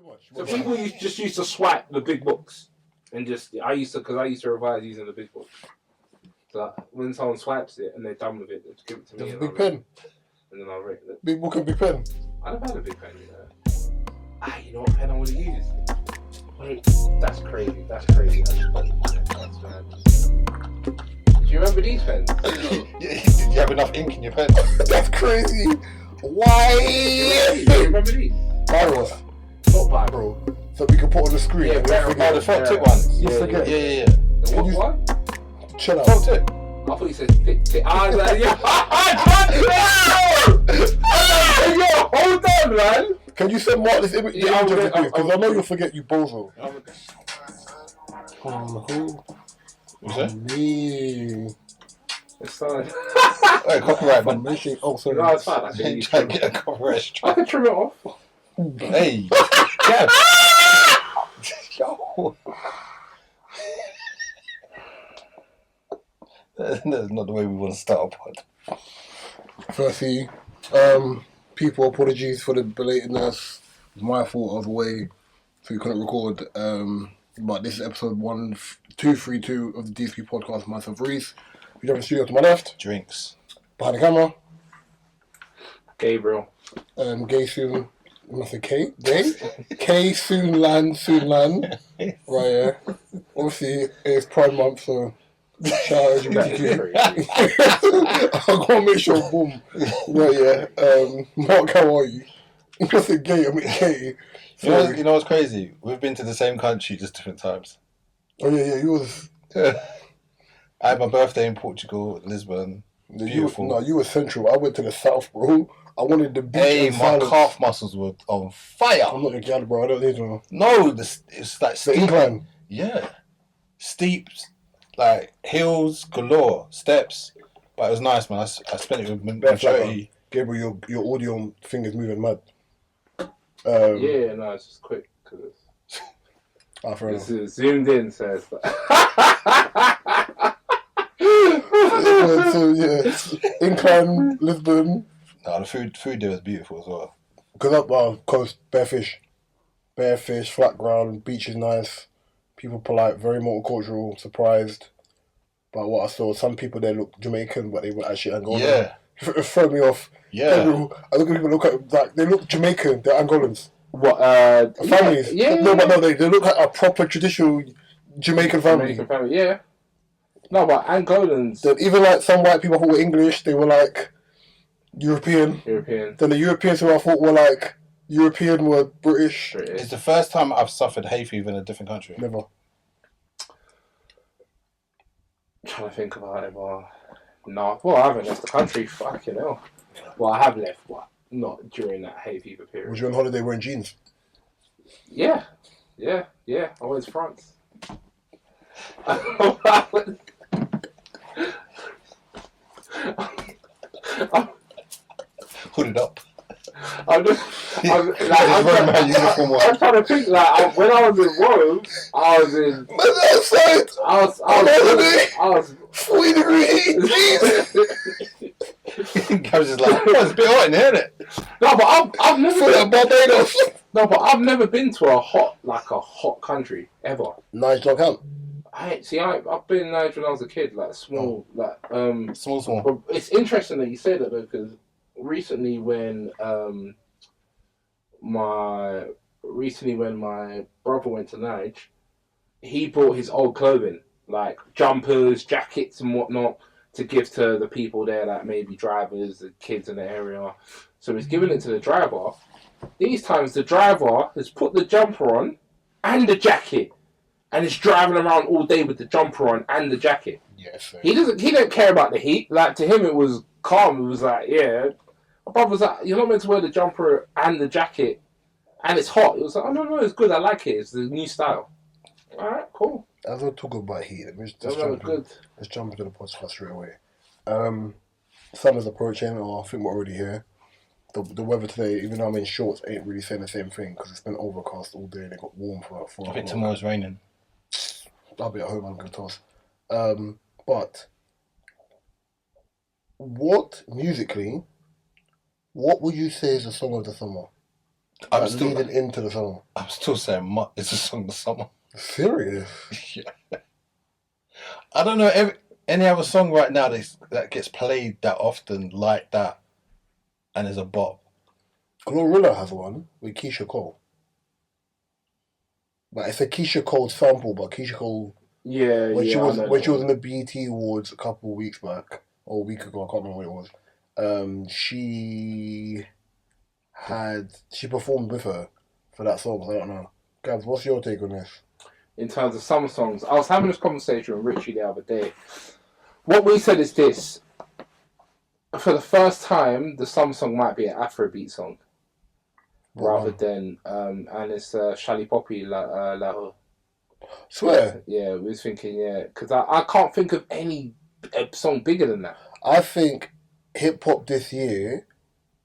much. So people just used to swipe the big books, and I used to revise using the big book. So when someone swipes it and they're done with it, they just give it to me. There's a big pen. And then I'll rate it. Big book and big pen. I'd have had a big pen, you know. You know what pen I would have used? Wait, that's crazy. That's mad. Do you remember these pens? Did you have enough ink in your pen? That's crazy. Why? Do you remember these? Virus. Not bad, bro. So we can put on the screen. Yeah, the front tip ones. You forget. Yeah. The what one? Chill out. Front tip. I thought you said thick tip. I was like, yo, hold on, man. Can you send Mark this image? Yeah, because I know you'll forget, you bozo. What's that? Me. It's fine. Hey, copyright, man. Oh, sorry. No, it's fine. I Trying to get a copyright I strike. can trim it off. Hey, Gab. Yo. That's not the way we want to start a pod. Firstly, people, apologies for the belatedness. It's my fault, I was away, so we couldn't record. But this is episode 232 of the DSP podcast. Myself, Reese. We have a studio to my left. Drinks. Behind the camera. Gabriel. Gay soon. Nothing K? Gay? K soon land. Right, yeah. Obviously, it's Pride Month, so shout out LGBTQ. I'm gonna make sure, boom. Right, yeah. Mark, how are you? Nothing gay, I mean K. You know what's crazy? We've been to the same country, just different times. Oh, yeah, you was... I had my birthday in Portugal, Lisbon. Beautiful. You were central. I went to the south, bro. I wanted the beach and my silence. calf muscles were on fire. I'm not a gal, bro. I don't need to. No, it's like The incline. Yeah. Steep, like hills galore, steps. But it was nice, man. I spent it with majority. Gabriel, your audio thing is moving mad. Yeah, no, it's just quick. Cause it's, this is zoomed in, says that. so, yeah. Incline, Lisbon. No, the food there was beautiful as well. Because up coast, bare fish, flat ground, beach is nice, people polite, very multicultural, surprised by what I saw. Some people there look Jamaican, but they were actually Angolan. Yeah. It threw me off. Yeah. I look at people look at like they look Jamaican, they're Angolans. What? Families. Yeah. No, but no, they look like a proper traditional Jamaican family. Yeah. No, but Angolans. Even like some white people who were English, they were like European. Then the Europeans who I thought were like European were British. It's the first time I've suffered hay fever in a different country. Never. I'm trying to think about it, but no. Well, I haven't left the country. Fucking hell. Well, I have left, but not during that hay fever period. Was you on holiday wearing jeans? Yeah. I went to France. Hooded up. I'm trying to think. Like when I was in Rome, I was 40 degrees. I was just like, it's a bit hot in here, isn't it? No, but I've never been Barbados. No, but I've never been to a hot country ever. Nice don't count. I've been in Niger when I was a kid, like small. Small. But it's interesting that you say that though, because recently when my brother went to Niger, he brought his old clothing, like jumpers, jackets, and whatnot, to give to the people there, like maybe drivers, the kids in the area. So he's giving it to the driver. These times the driver has put the jumper on and the jacket, and is driving around all day with the jumper on and the jacket. Yes. He don't care about the heat. Like to him, it was calm. It was like, yeah. My brother was like, you're not meant to wear the jumper and the jacket, and it's hot. It was like, oh no, it's good. I like it. It's the new style. All right, cool. As we're talking about heat, let's jump into the podcast straight away. Summer's approaching, or I think we're already here. The weather today, even though I'm in shorts, ain't really saying the same thing because it's been overcast all day and it got warm for like 4 hours. I think tomorrow's raining. I'll be at home, I'm going to toss. But what, musically, what would you say is the song of the summer? I'm still leading into the song. I'm still saying it's a song of summer. Serious? Yeah. I don't know any other song right now that gets played that often like that and is a bop. Glorilla has one with Keisha Cole. But it's a Keisha Cole sample, but Keisha Cole when she was in the BET Awards a couple of weeks back or a week ago, I can't remember what it was. She performed with her for that song. I don't know. Gabs, what's your take on this? In terms of summer songs, I was having this conversation with Richie the other day. What we said is this: for the first time, the summer song might be an Afrobeat song, rather than and it's Shally Poppy La. Swear. Yeah, we was thinking because I can't think of any song bigger than that. I think hip hop this year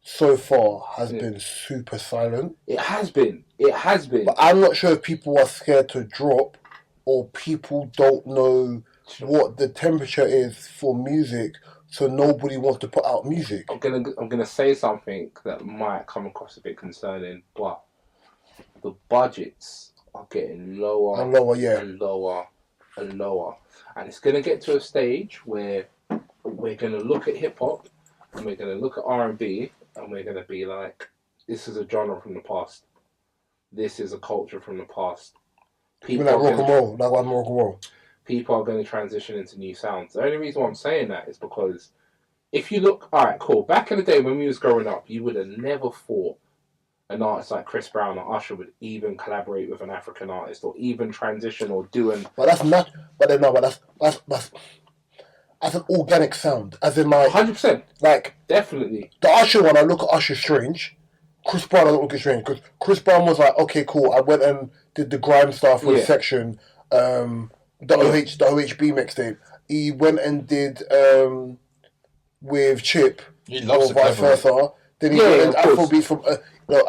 so far has been super silent. It has been. But I'm not sure if people are scared to drop or people don't know what the temperature is for music, so nobody wants to put out music. I'm gonna say something that might come across a bit concerning, but the budgets are getting lower and lower, yeah, and lower and lower, and it's gonna get to a stage where we're gonna look at hip hop and we're gonna look at R&B and we're gonna be like, this is a genre from the past. This is a culture from the past. People like rock and roll, like rock and roll. People are going to transition into new sounds. The only reason why I'm saying that is because if you look, alright, cool. Back in the day when we was growing up, you would have never thought an artist like Chris Brown or Usher would even collaborate with an African artist or even transition or do an. But that's not. But then no. But that's an organic sound, as in like 100%. Like definitely. The Usher one, I look at Usher strange. Chris Brown, I don't look at strange because Chris Brown was like, okay, cool. I went and did the grime stuff with the section, the OHB mixtape. He went and did with Chip, he loves or vice versa. Then he went Afrobeat from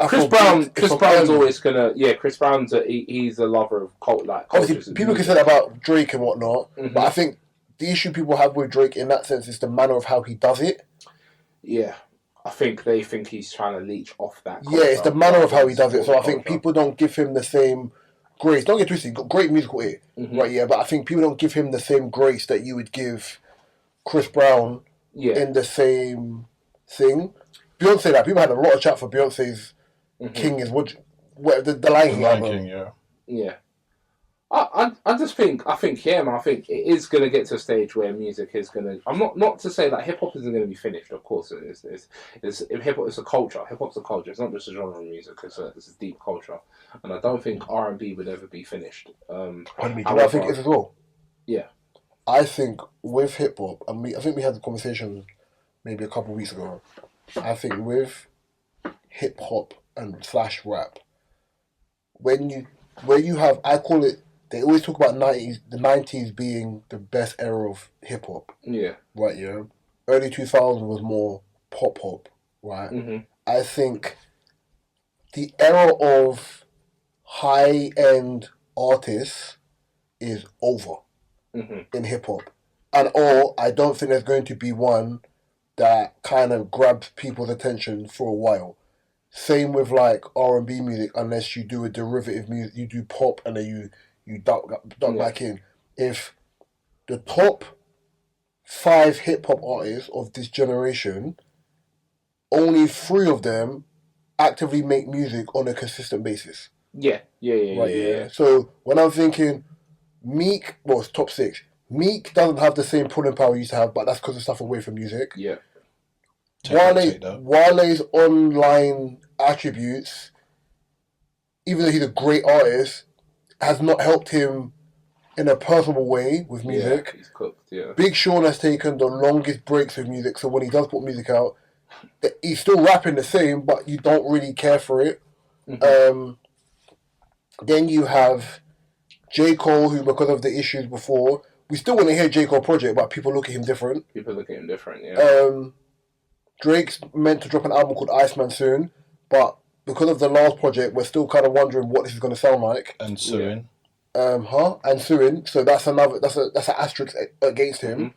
Chris Brown. Chris Brown's always gonna. Yeah, Chris Brown's he's a lover of obviously, people can say that about Drake and whatnot, but I think the issue people have with Drake in that sense is the manner of how he does it. Yeah. I think they think he's trying to leech off that. Yeah, it's the manner of how he does it. So I think people don't give him the same grace. Don't get twisted, he's got great musical ear. Right, yeah, but I think people don't give him the same grace that you would give Chris Brown in the same thing. Beyonce, that people had a lot of chat for Beyonce's King is what the Lion King, yeah. I think it is going to get to a stage where music is going to. I'm not to say that hip hop isn't going to be finished. Of course, it is. Hip hop is a culture. Hip hop's a culture. It's not just a genre of music. It's a deep culture, and I don't think R&B would ever be finished. I think it is as well. Yeah, I think with hip hop, I think we had the conversation maybe a couple of weeks ago. I think with hip hop and / rap, where you have, I call it. They always talk about the 90s being the best era of hip hop. Yeah. Right, yeah. Early 2000s was more pop, right? Mm-hmm. I think the era of high-end artists is over in hip hop. I don't think there's going to be one that kind of grabs people's attention for a while. Same with like R&B music, unless you do a derivative music, you do pop and then you duck back in. If the top 5 hip hop artists of this generation, only 3 of them actively make music on a consistent basis. Yeah. So when I'm thinking Meek, well, it's top 6. Meek doesn't have the same pulling power he used to have, but that's because of stuff away from music. Yeah. Wale's online attributes, even though he's a great artist, has not helped him in a personal way with music. Yeah, he's cooked, yeah. Big Sean has taken the longest breaks with music, so when he does put music out, he's still rapping the same, but you don't really care for it. Mm-hmm. Then you have J. Cole, who, because of the issues before, we still want to hear J. Cole project, but people look at him different. Yeah. Drake's meant to drop an album called Iceman soon, but because of the last project, we're still kind of wondering what this is going to sound like. And suing. And suing. So that's an asterisk against him. Mm-hmm.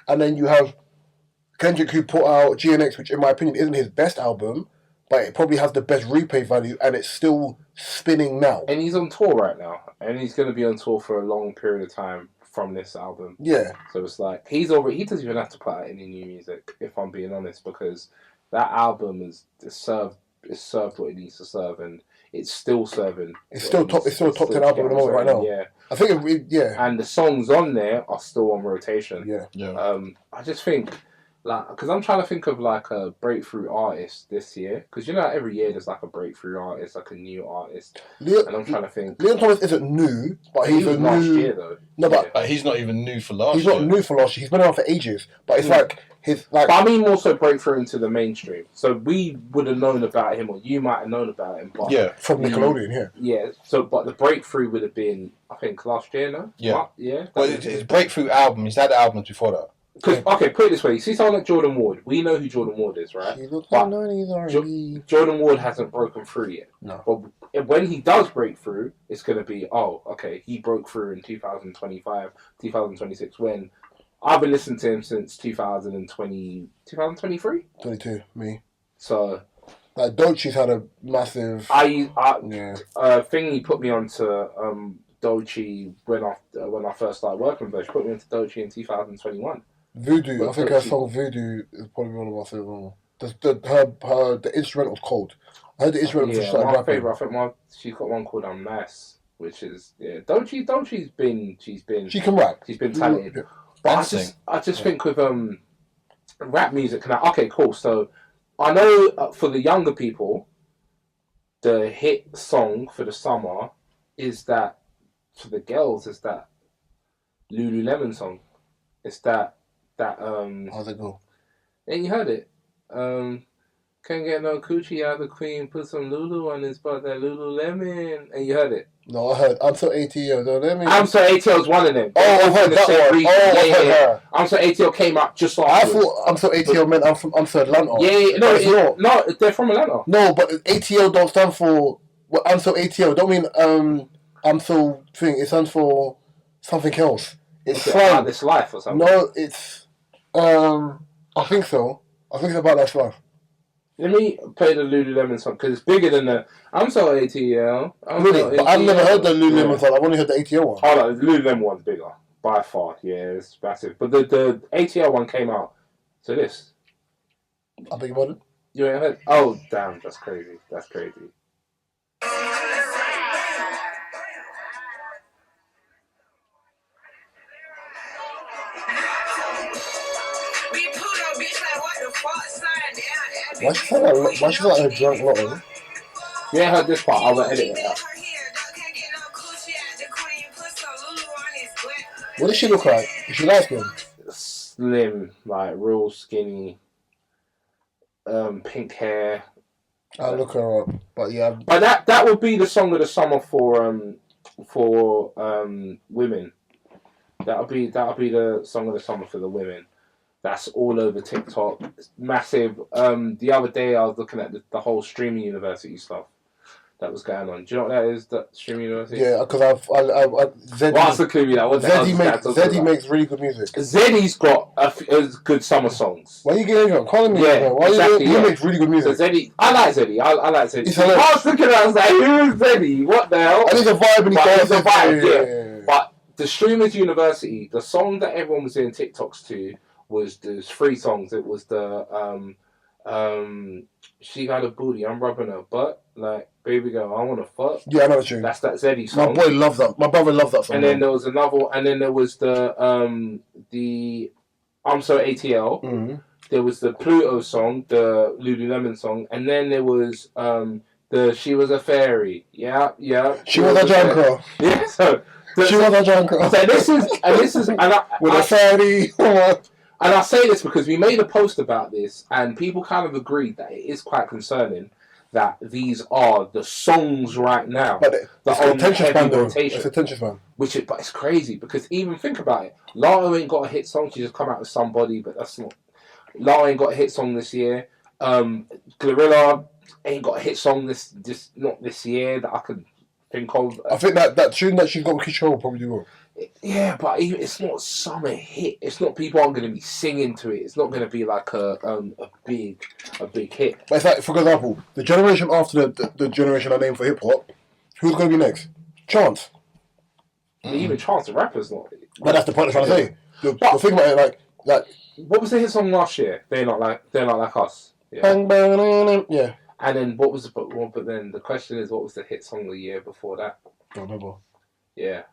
And then you have Kendrick, who put out GNX, which in my opinion isn't his best album, but it probably has the best replay value, and it's still spinning now. And he's on tour right now, and he's going to be on tour for a long period of time from this album. Yeah. So it's like he doesn't even have to put out any new music, if I'm being honest, because that album is served what it needs to serve, and it's still serving. It's still top 10 album at the moment right now. Yeah, I think and the songs on there are still on rotation. Yeah. I just think because I'm trying to think of like a breakthrough artist this year, because every year there's like a breakthrough artist, like a new artist, and I'm trying to think. Leon Thomas isn't new, but he's a last new. Year though. No, but he's not even new for last year. He's not new for last year. He's been around for ages, but it's like his like. But I mean, more so breakthrough into the mainstream. So we would have known about him, or you might have known about him. But from Nickelodeon, yeah. So, but the breakthrough would have been, I think, last year, no? Yeah. Yeah. Well, his breakthrough album. He's had albums before that. Okay, put it this way. You see someone like Jordan Ward. We know who Jordan Ward is, right? Jordan Ward hasn't broken through yet. No. But when he does break through, it's going to be, he broke through in 2025, 2026, when I've been listening to him since 2020, 2023? 22, me. So... Like, Dolce's had a massive... thing he put me onto Dolce when I first started working with her. She put me into Dolce in 2021. Voodoo, But I think her song Voodoo is probably one of my favourite. The instrumental's cold. I heard the instrumental before she started rapping. Favourite, I think she's got one called I'm Nice, which is, Dolce's been... She can rap. She's been talented. Yeah. But I just think with rap music now, okay, cool, so I know for the younger people, the hit song for the summer is that, for the girls, is that Lululemon song. It's that how's it go? Ain't you heard it? Can't get no coochie out of the queen, put some Lulu on his butt, that Lululemon. And you heard it? No, I heard I'm So ATL. No, let me... I'm So ATL is one of them. Oh, I've heard that one. I've heard her. I'm So ATL came out just after. I thought I'm So ATL meant I'm So Atlanta. No, they're from Atlanta. No, but ATL don't stand for... Well, I'm So ATL. Don't mean I'm So thing. It stands for something else. It's about this life or something. No, it's... I think so. I think it's about that life. Let me play the Lululemon song, because it's bigger than the I'm So ATL. Really? But I've never heard the Lululemon song. I've only heard the ATL one. Oh, no, the Lululemon one's bigger. By far. Yeah, it's massive. But the ATL one came out. So this. I beg your pardon? You ain't heard? Oh, damn. That's crazy. That's crazy. Why she sound like a drunk lotto? You ain't heard this part. I'll edit it out. What does she look like? Is she light skinned? Slim, like real skinny, pink hair. I'll look her up. But yeah. But that would be the song of the summer for women. That'll be the song of the summer for the women. That's all over TikTok. It's massive. The other day I was looking at the whole streaming university stuff that was going on. Do you know what that is? That streaming university? Yeah, because Zeddy. What's the clue? Zeddy makes really good music. Zeddy's got a good summer songs. Why are you getting him? Calling me. Yeah, Why exactly, he makes really good music. So Zeddy, I like Zeddy. I like Zeddy. I was looking at it, I was like, who is Zeddy? What the hell? And he's a vibe and he's a vibe, yeah. But the Streamers University, the song that everyone was doing TikToks to was there's 3 songs. It was the She Got a Booty, I'm Rubbing Her Butt, like Baby Girl, I Wanna Fuck. Yeah, I know what you. That's that Zeddy song. My boy loves that. My brother loves that song. And then there was another. And then there was the I'm So ATL. Mm-hmm. There was the Pluto song, the Lululemon song, and then there was the She Was a Fairy. Yeah. She was a Jancrow. Yeah. So she was a Jancrow. So this is with a fairy. And I say this because we made a post about this, and people kind of agreed that it is quite concerning that these are the songs right now. But it's attention span, though. It's attention span. But it's crazy because even think about it. Lara ain't got a hit song. She just come out with Somebody, but that's not. Lara ain't got a hit song this year. Glorilla ain't got a hit song not this year that I could think of. I think that tune that she's got with Keisha Cole probably will. Yeah, but it's not summer hit. It's not people aren't going to be singing to it. It's not going to be like a big hit. But it's like, for example, the generation after the generation I named for hip hop, who's going to be next? Chance. Even Chance the Rapper's not. But that's the point I'm trying to say. The thing about it, like what was the hit song last year? They're not like us. Yeah. bang, bang, bang, bang, yeah. And then what was the but then the question is, what was the hit song the year before that? Don't remember. Yeah.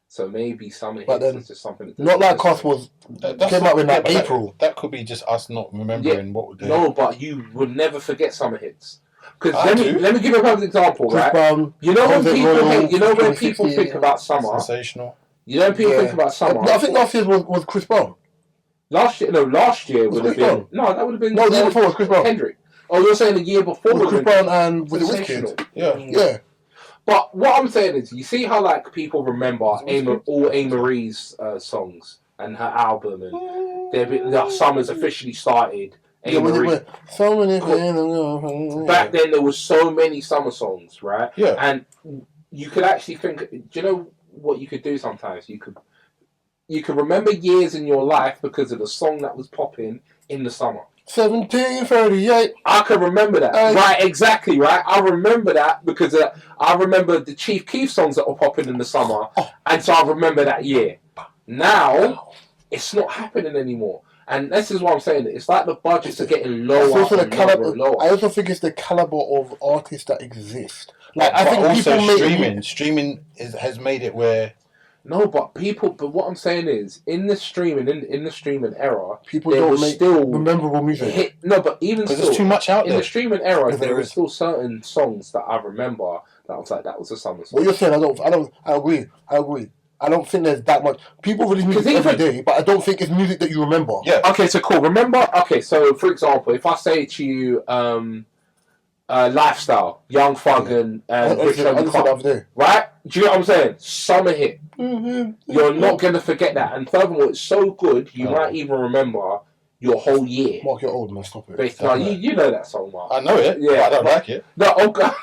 So maybe summer But hits then, is just something. Not Like Us was came out in like April. That could be just us not remembering what we're doing. No, but you would never forget summer hits. Because let me give a perfect example, Chris right? Brown, You know when people Royal, you know when people think about summer. Sensational. You know when people think about summer. No, I think last year was Chris Brown. Last year would have been. Brown? No, that would have been. No, the year before was Chris Brown. Kendrick. Oh, you're saying the year before was Chris Brown and with the Wizkid. Yeah. But what I'm saying is, you see how like people remember all A. Marie's songs and her album, and the summer's officially started. A. Marie. So many. Back then, there was so many summer songs, right? Yeah. And you could actually think. Do you know what you could do sometimes? You could remember years in your life because of the song that was popping in the summer. 1738. I can remember that. Right, exactly, right? I remember that because I remember the Chief Keef songs that were popping in the summer, and so I remember that year. Now, it's not happening anymore. And this is what I'm saying. It's like the budgets are getting lower and lower. I also think it's the caliber of artists that exist. Like, I but think also people streaming has made it where... No, but what I'm saying is, in the streaming era, people don't make memorable music. But even still, there's too much out there. In the streaming era, there were still certain songs that I remember that I was like, that was a summer song. What you're saying, I agree. I don't think there's that much. People release music every day, but I don't think it's music that you remember. Yeah. Okay, so cool. So for example, if I say to you, Lifestyle, Young Thug and Rich Homie Club, right? Do you know what I'm saying? Summer hit. Mm-hmm. You're not going to forget that. And furthermore, it's so good, you might even remember your whole year. Mark, you're old, man. Stop it. Basically, you know that song, Mark. I know it. Yeah, I don't like it. No, oh God.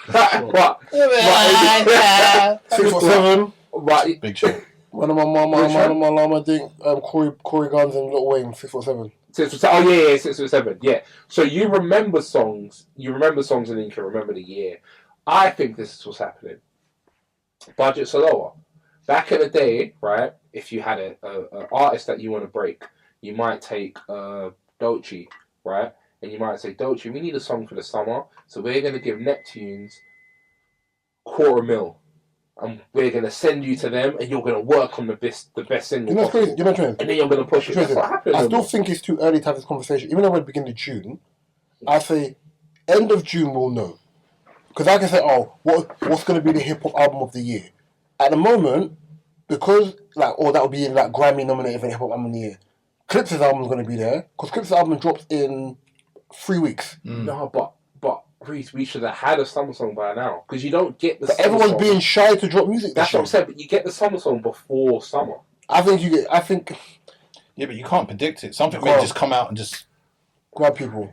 What? 647. Right. Big show. One of my mama think Corey Guns and Lil Wayne, 647. 647. Yeah. So you remember songs, and then you can remember the year. I think this is what's happening. Budgets are lower. Back in the day, right, if you had an artist that you want to break, you might take Dolce, right? And you might say, Dolce, we need a song for the summer, so we're going to give Neptunes $250,000. And we're going to send you to them, and you're going to work on the best single possible. You know, Trent, and then you're going to push it. That's what happened. I still think it's too early to have this conversation. Even though we're beginning of June, I say end of June we'll know. Because I can say, what's going to be the hip-hop album of the year? At the moment, because, that will be in, Grammy nominated for the hip-hop album of the year. Clips' album is going to be there, because Clips' album drops in 3 weeks. No, but Reese, we should have had a summer song by now, because you don't get the. But everyone's song. Being shy to drop music. That's what I'm saying. But you get the summer song before summer. I think. Yeah, but you can't predict it. Something may just come out and just grab people.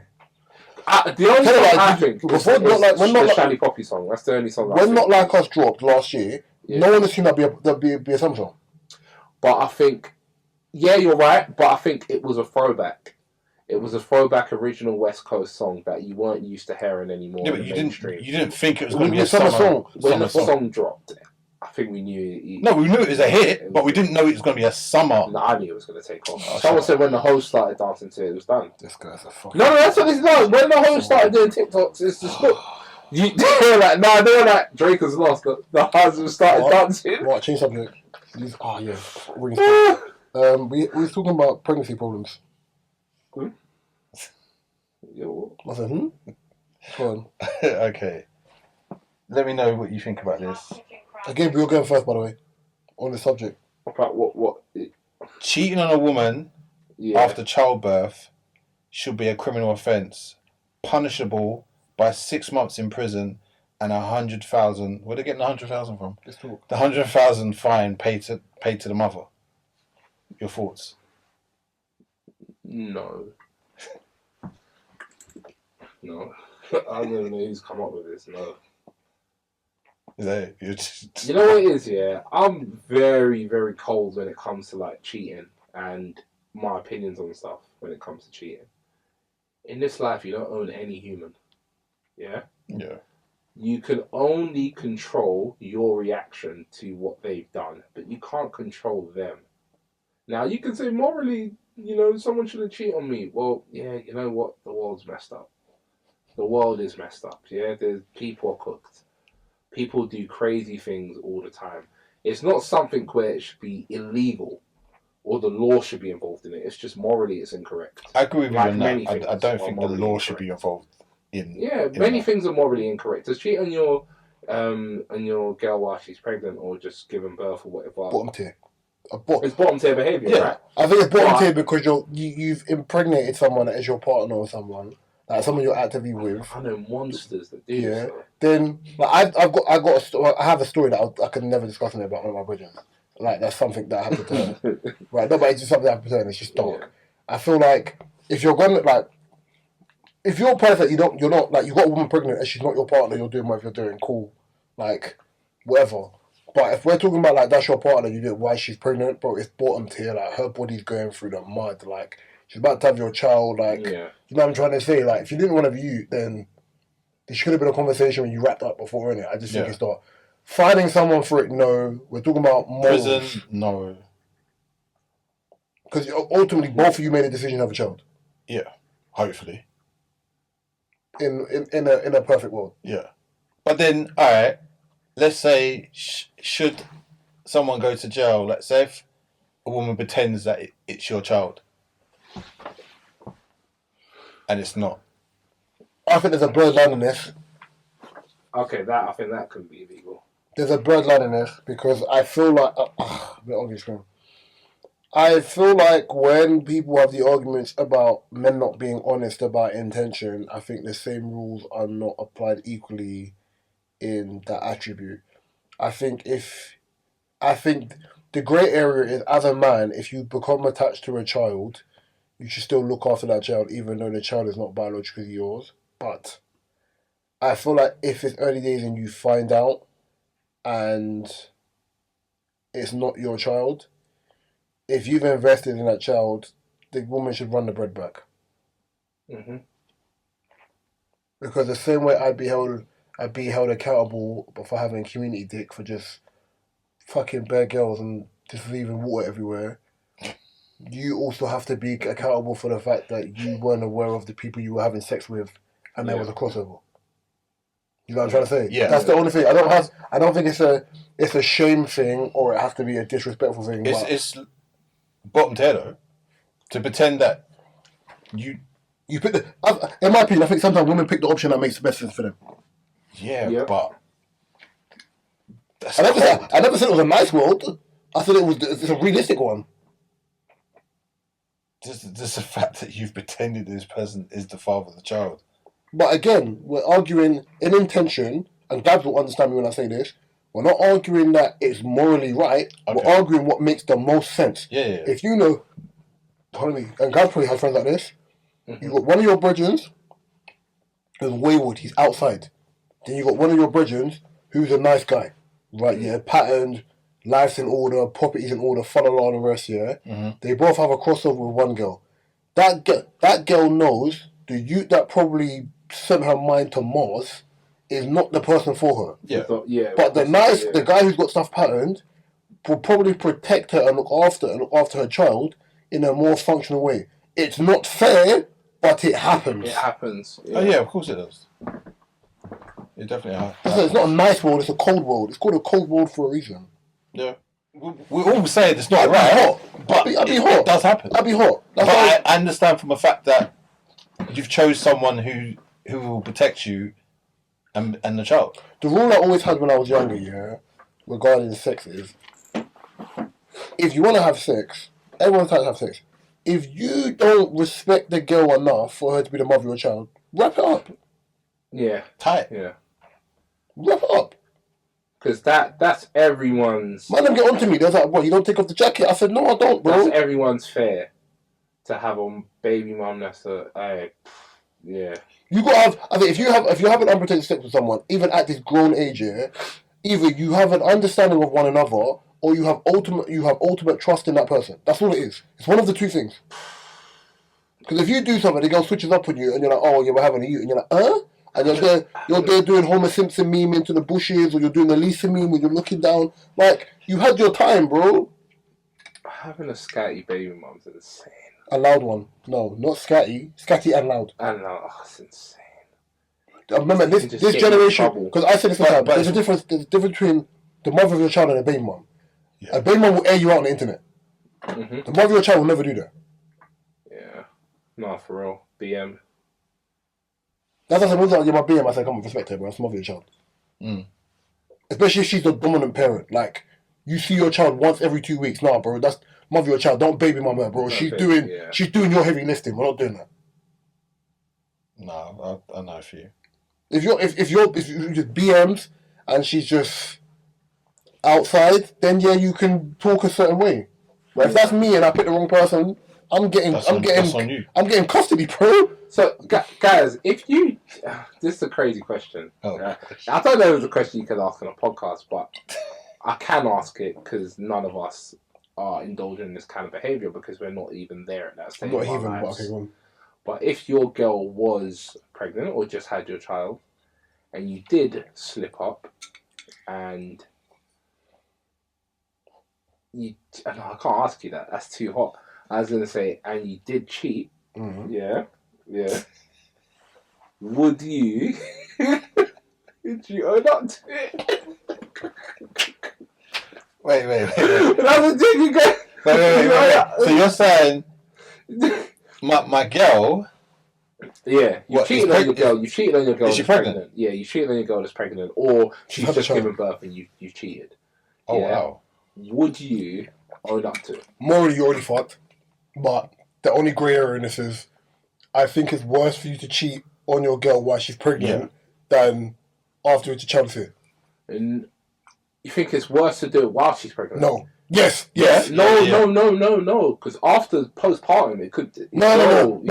The only song I think is the Shiny Poppy song. That's the only song. When Not Like Us dropped last year, no one has seen that be a summer song. But I think, yeah, you're right. But I think it was a throwback. It was a throwback original West Coast song that you weren't used to hearing anymore. Yeah, but you didn't think it was going to be a summer song. When the song dropped, I think we knew. No, we knew it was a hit, but we didn't know it was going to be a summer. No, I knew it was going to take off. Someone said when the host started dancing to it, it was done. This guy's a fuck. No, that's what it's like. When the host started doing TikToks, it's just look. They were like Drake has lost. The husband started dancing. What? Change subject. Yeah. We were talking about pregnancy problems. I said, Go on. Okay. Let me know what you think about this. Again, we're going first, by the way, on the subject. About what? Cheating on a woman after childbirth should be a criminal offence, punishable by 6 months in prison and 100,000. Where are they getting 100,000 from? The 100,000 fine paid to the mother. Your thoughts? No. I don't know who's come up with this. No. You know what it is, yeah? I'm very, very cold when it comes to like cheating and my opinions on stuff when it comes to cheating. In this life, you don't own any human. Yeah? Yeah. You can only control your reaction to what they've done, but you can't control them. Now, you can say morally, someone shouldn't cheat on me. Well, yeah, you know what? The world's messed up. The world is messed up, yeah? People are cooked. People do crazy things all the time. It's not something where it should be illegal or the law should be involved in it. It's just morally it's incorrect. I agree with you on that. I don't think the law should be involved in. Yeah, many things are morally incorrect. To cheat on your girl while she's pregnant or just giving birth or whatever. Bottom tier. It's bottom tier behaviour, right? I think it's bottom tier because you've impregnated someone as your partner or someone. Like someone you're actively with. I know monsters that do this. Though. Then like I have a story that I could never discuss about one of my brethren. Like that's something that happened to her. Right? No, but it's just something that happened to her and it's just dark. Yeah. I feel like if you're gonna if you're a person you're not like you got a woman pregnant and she's not your partner, you're doing what you're doing, cool. Like whatever. But if we're talking about like that's your partner, you do it while she's pregnant, bro, it's bottom tier, like her body's going through the mud, like she's about to have your child, like you know what I'm trying to say? Like if you didn't want to view then there should have been a conversation when you wrapped up before, innit? I just think it's not finding someone for it, no. We're talking about morals. Prison, no. Because ultimately both of you made a decision to have a child. Yeah. Hopefully. In a perfect world. Yeah. But then, alright, let's say should someone go to jail, let's say if a woman pretends that it's your child and it's not. I think there's a blurred line in this. Okay, I think that could be illegal. There's a blurred line in this because I feel like I feel like when people have the arguments about men not being honest about intention, I think the same rules are not applied equally in that attribute. I think the grey area is, as a man, if you become attached to a child, you should still look after that child even though the child is not biologically yours. But I feel like if it's early days and you find out and it's not your child, if you've invested in that child, the woman should run the bread back. Mm-hmm. Because the same way I'd be held accountable for having community dick for just fucking bare girls and just leaving water everywhere, you also have to be accountable for the fact that you weren't aware of the people you were having sex with and there was a crossover. You know what I'm trying to say? Yeah. That's the only thing. I don't think it's a shame thing or it has to be a disrespectful thing. It's bottom tier though. To pretend that you pick in my opinion, I think sometimes women pick the option that makes the best sense for them. Yeah. But I never said it was a nice world. I said it's a realistic one. Just the fact that you've pretended this person is the father of the child. But again, we're arguing in intention, and Gabs will understand me when I say this. We're not arguing that it's morally right. Okay. We're arguing what makes the most sense. Yeah. If you know, and Gabs probably has friends like this. Mm-hmm. You got one of your brethren who's wayward. He's outside. Then you got one of your brethren who's a nice guy, right? Yeah, patterned, life's in order, property's in order, follow along the rest. Yeah, They both have a crossover with one girl. That girl knows the youth that probably sent her mind to Mars is not the person for her. Yeah. But the guy who's got stuff patterned will probably protect her and look after her child in a more functional way. It's not fair, but it happens. It happens. Yeah. Oh yeah, of course it does. It definitely happens. It's not a nice world, it's a cold world. It's called a cold world for a reason. Yeah. We're all saying it's not right, but I'd be hot. It does happen. I'd be hot. But I understand from the fact that you've chose someone who will protect you and the child. The rule I always had when I was younger, regarding sex is, if you want to have sex, everyone's trying to have sex. If you don't respect the girl enough for her to be the mother of your child, wrap it up. Yeah. Tight. Yeah. Wrap it up. Because that's everyone's... Man, them get onto me. They're like, what, you don't take off the jacket? I said, no, I don't, bro. That's everyone's fair to have a baby mum that's yeah. You got to have... I think if you have an unprotected sex with someone, even at this grown age, either you have an understanding of one another, or you have ultimate trust in that person. That's all it is. It's one of the two things. Because if you do something, the girl switches up on you, and you're like, oh, yeah, we're having a you, and you're like, and you're there doing Homer Simpson meme into the bushes, or you're doing the Lisa meme when you're looking down. Like, you had your time, bro. Having a scatty baby mum's insane. A loud one. No, not scatty. Scatty and loud. And it's insane. I remember this generation, because I said this time, but there's a difference between the mother of your child and a baby mum. Yeah. A baby mum will air you out on the internet. Mm-hmm. The mother of your child will never do that. Yeah. No, for real. BM. That's what I said, you're my BM. I said, come on, respect her, bro. That's the mother of your child. Mm. Especially if she's the dominant parent. Like, you see your child once every 2 weeks. Nah, bro, that's mother of your child. Don't baby mum her, bro. She's doing your heavy lifting. We're not doing that. No, I know for you. If you just BMs and she's just outside, then yeah, you can talk a certain way. But if that's me and I pick the wrong person, I'm getting custody, bro. So, guys, if you, this is a crazy question. I don't know if it's a question you can ask on a podcast, but I can ask it because none of us are indulging in this kind of behavior because we're not even there at that stage. Not even, but okay, go on. But if your girl was pregnant or just had your child, and you did slip up, and I can't ask you that. That's too hot. I was going to say, and you did cheat. Mm-hmm. Yeah. Would you? Did you own up to it? Wait. That's a thing you go. Wait. So you're saying my girl? Yeah, you cheated on your girl. You cheated on your girl. Is she pregnant? Yeah, you cheated on your girl that's pregnant, or she's just given birth and you cheated. Oh wow! Would you own up to it? Morally, you already fucked. But the only grey area in this is, I think it's worse for you to cheat on your girl while she's pregnant than after it's a child's here. And you think it's worse to do it while she's pregnant? No. Yes. No. Because after postpartum, it could. No.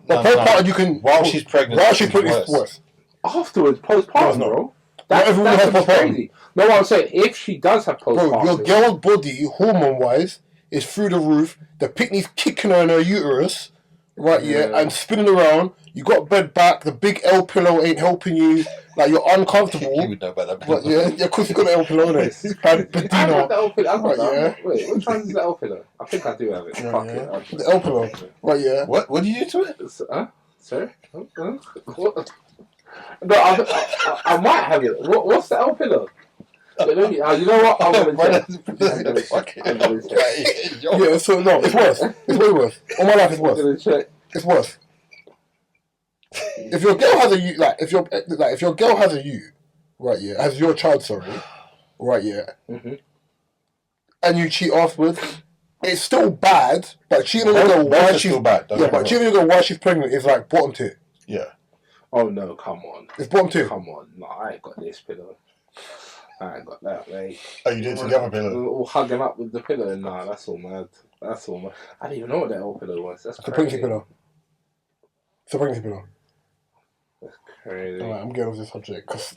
But postpartum, you can. While she's pregnant, it's worse. Afterwards, postpartum, bro. That's crazy. No, I'm saying if she does have postpartum, bro, your girl's body, hormone-wise, is through the roof. The picnic's kicking her in her uterus, right? Yeah, and spinning around. You got bed back. The big L pillow ain't helping you. Like, you're uncomfortable. You would know about that. Yeah, because you got the L pillow in it. I got the L pillow. Wait, which one is the L pillow? I think I do have it. Fuck it. The L pillow. Right, yeah. What do you do to it? Sorry? What? No, I might have it. What's the L pillow? You know what? I'm going to check. Yeah, so no, it's worse. It's way worse. All my life, it's worse. It's worse. If your girl has a you, if your girl has a you, right? Yeah, has your child, sorry, right? Yeah, and you cheat afterwards, it's still bad. But cheating on your girl while she's still bad. But cheating on your girl while she's pregnant is like bottom tier. Yeah. Oh no! Come on. It's bottom tier. Come on! No, I ain't got this pillow. I ain't got that, mate. Oh, you did to the other pillow? All hugging up with the pillow. Nah, that's all mad. I didn't even know what that old pillow was. That's the pregnancy pillow. It's a pregnancy pillow. That's crazy. Alright, I'm getting off this subject because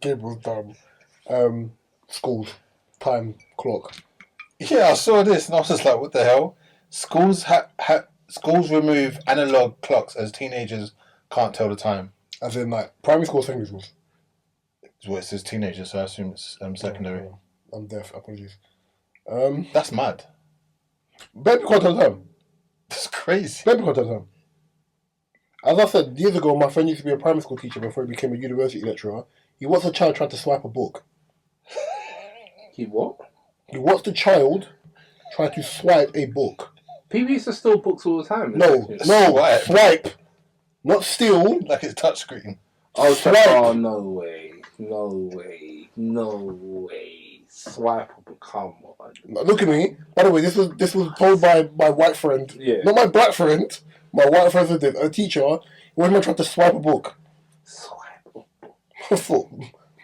Gabriel's dumb. Schools. Time clock. Yeah, I saw this and I was just like, what the hell? Schools schools remove analog clocks as teenagers can't tell the time. As in, like, primary school, secondary schools. Well, it says teenagers, so I assume it's secondary. I'm deaf, apologies. That's mad. Baby can't tell the time. That's crazy. Baby can't tell the time. As I said, years ago, my friend used to be a primary school teacher before he became a university lecturer. He watched a child try to swipe a book. He what? He watched a child try to swipe a book. People used to steal books all the time. No, swipe. Not steal. Like it's touchscreen. Oh, swipe. Oh, no way. Swipe a book, come on. Look at me. By the way, this was told by my white friend. Yeah. Not my black friend. My white friend said this. A teacher. When I tried to swipe a book. Swipe a book.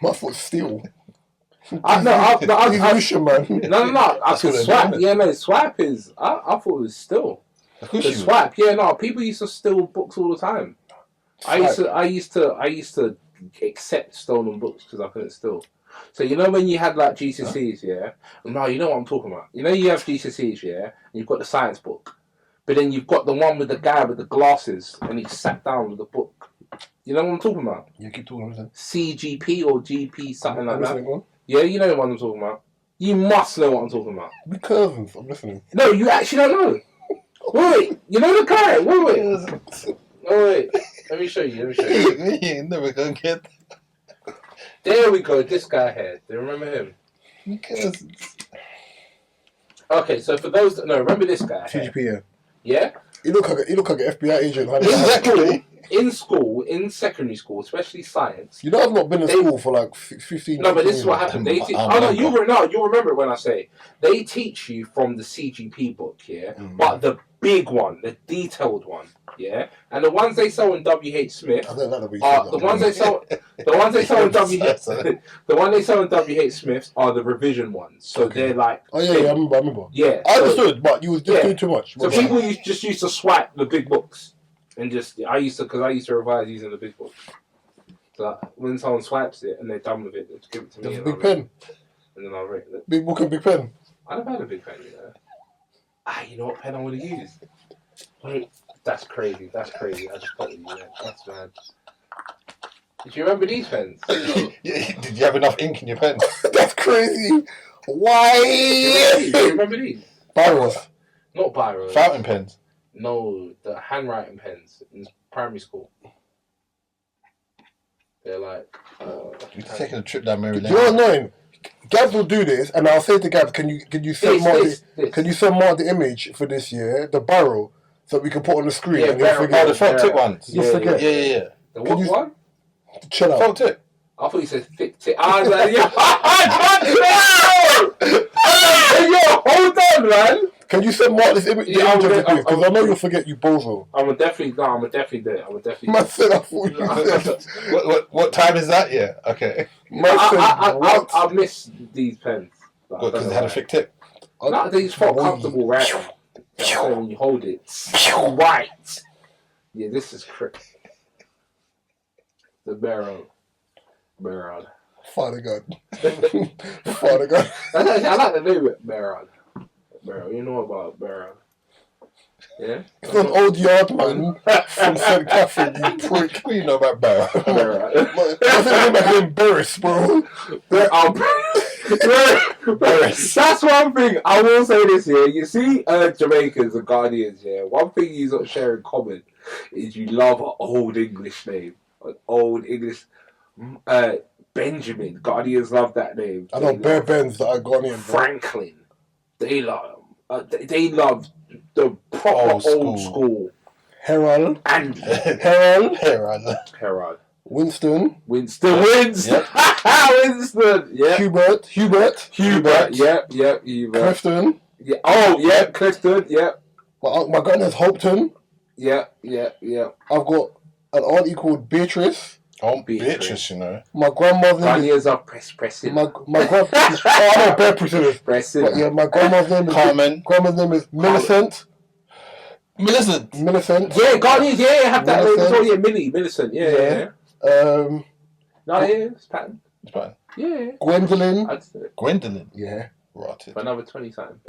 My foot steal. Man. No. I could swipe. Doing. Yeah, man. Swipe is. I thought it was still. The swipe. Yeah, no. People used to steal books all the time. Swipe. I used to accept stolen books because I couldn't steal. So you know when you had like GCSEs, yeah? No, you know what I'm talking about. You know you have GCSEs, yeah? And you've got the science book. But then you've got the one with the guy with the glasses and he sat down with the book. You know what I'm talking about? You keep talking about CGP or GP, something like that. Listening, Yeah, you know what I'm talking about. You must know what I'm talking about. We cousins. I'm listening. No, you actually don't know. Wait, you know the guy? Wait. Let me show you. You never gonna get that. There we go. This guy here. Do you remember him? Because Okay, so for those that know, remember this guy here? CGP, Yeah? You look like an FBI agent. exactly. In school, in secondary school, especially science. You know, I've not been in school for like 15 No, but this is what years. happened. They teach. Oh no, you'll remember it when I say they teach you from the CGP book, yeah. But the big one, the detailed one, yeah. And the ones they sell in WH Smith I don't like the way you are said the that. ones they sell. The ones they sell in the one they sell in WH Smiths are the revision ones. So they're like. Oh yeah, I remember. Yeah, I understood, but you was just doing too much. So people just used to swipe the big books, and I used to revise using the big books. So when someone swipes it and they're done with it, they just give it to me. There's a big pen. And then I'll rate it. Big book and big pen. I never had a big pen, you know. You know what pen I would have used? Wait, that's crazy. I just thought you know. That's mad. Did you remember these pens? Did you have enough ink in your pen? That's crazy. Why? Do you remember these? Biros. Not biros. Fountain pens. No, the handwriting pens in primary school. They're like. You're taking a trip down Mary Lane. You're annoying. Gabs will do this, and I'll say to Gabs, can you send Mark the image for this year, the barrel, so we can put on the screen? Yeah, and you'll forget. Oh, the folk tip ones. You'll forget. Yeah. The what one? Chill out. Folk tip. I thought you said thick tip. I was like, yo, hold on, man. Can you send Mark this image? Because I know you'll forget, you bozo. I'm definitely do it. Man said, I thought you said. What time is that? Yeah, okay. I miss these pens. Like, Because they had a thick tip. No, they just felt comfortable, right? So when you hold it, right. Yeah, this is crazy. The barrel. Father God. Father God. I like the name of it, barrel. You know about barrel. Yeah? It's an old yard man from St. Catherine, you prick. What do you know about barrel? I think about him Barris, bro. That's one thing. I will say this here. You see, Jamaicans and Ghanaians, yeah. One thing you sort of share in common is you love an old English name. An old English. Benjamin. Ghanaians love that name. I know Bear Benz that are Ghanaian. Franklin. They love. They love the proper old school. Herald. And Herald. Winston. Yep. Winston. Yeah. Hubert. Yep. Hubert. Clifton. Yeah. Oh, yeah. Clifton. Yeah. My granddad's Hopton. Yeah. I've got an auntie called Beatrice. Oh, Beatrice, you know. My grandmother's name is... are pressing. My grand... I know Bear Prisoners. Pressing. But yeah, my grandmother's name is... Carmen. Grandma's name is Millicent. Yeah, Ghanaians, yeah, have that name as well. Yeah, Millicent. Yeah. It's pattern. Yeah. Gwendolyn. Yeah. Rotted. For another 20 times.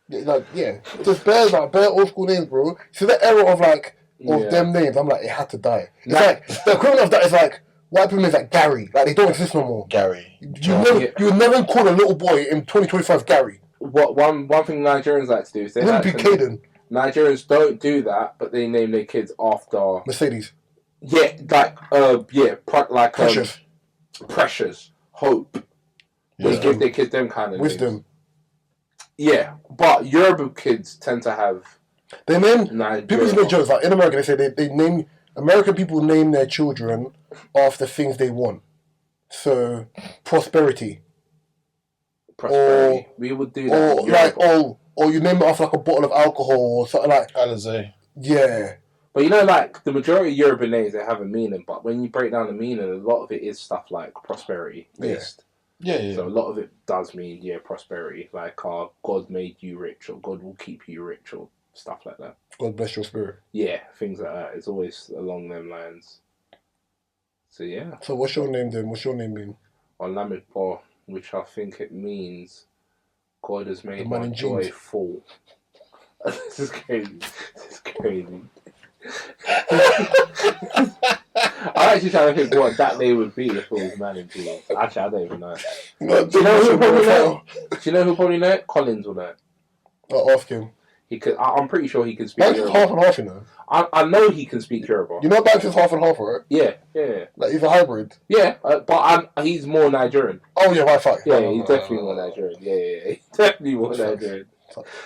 Just bare old school names, bro. See the era of them names, I'm like, it had to die. It's like the equivalent of that is like white people names like Gary. Like they don't exist no more. Gary. You would never call a little boy in 2025 Gary. What one thing Nigerians like to do is Caden. Nigerians don't do that, but they name their kids after Mercedes. Yeah, Precious, Hope. They give their kids them kind of Wisdom. Names. Yeah, but Yoruba kids tend to have. They name people make jokes like in America. They say they name American people name their children after things they want. So prosperity. We would do that. Or you name it after like a bottle of alcohol or something like. Alizé. Yeah. But you know, like the majority of Yoruba names, they have a meaning. But when you break down the meaning, a lot of it is stuff like prosperity based. Yeah. So a lot of it does mean prosperity. Like God made you rich, or God will keep you rich, or stuff like that. God bless your spirit. Yeah, things like that. It's always along them lines. So yeah. So what's your name then? What's your name mean? Olamide, which I think it means God has made man my in joy jeans. full. This is crazy. This is crazy. I'm actually trying to think what that name would be if it was man in jeans. Actually, I don't even know. Do you know who probably know? Do you know who probably know it? Collins will know it. I'll ask him. He could. I'm pretty sure he can speak Banks is Yoruba. half and half, you know. I know he can speak Yoruba. You know Banks is half and half, right? Yeah. Like he's a hybrid. Yeah, but he's more Nigerian. Oh yeah, right, fuck. Yeah, he's definitely more Nigerian. Yeah. He's definitely more Nigerian.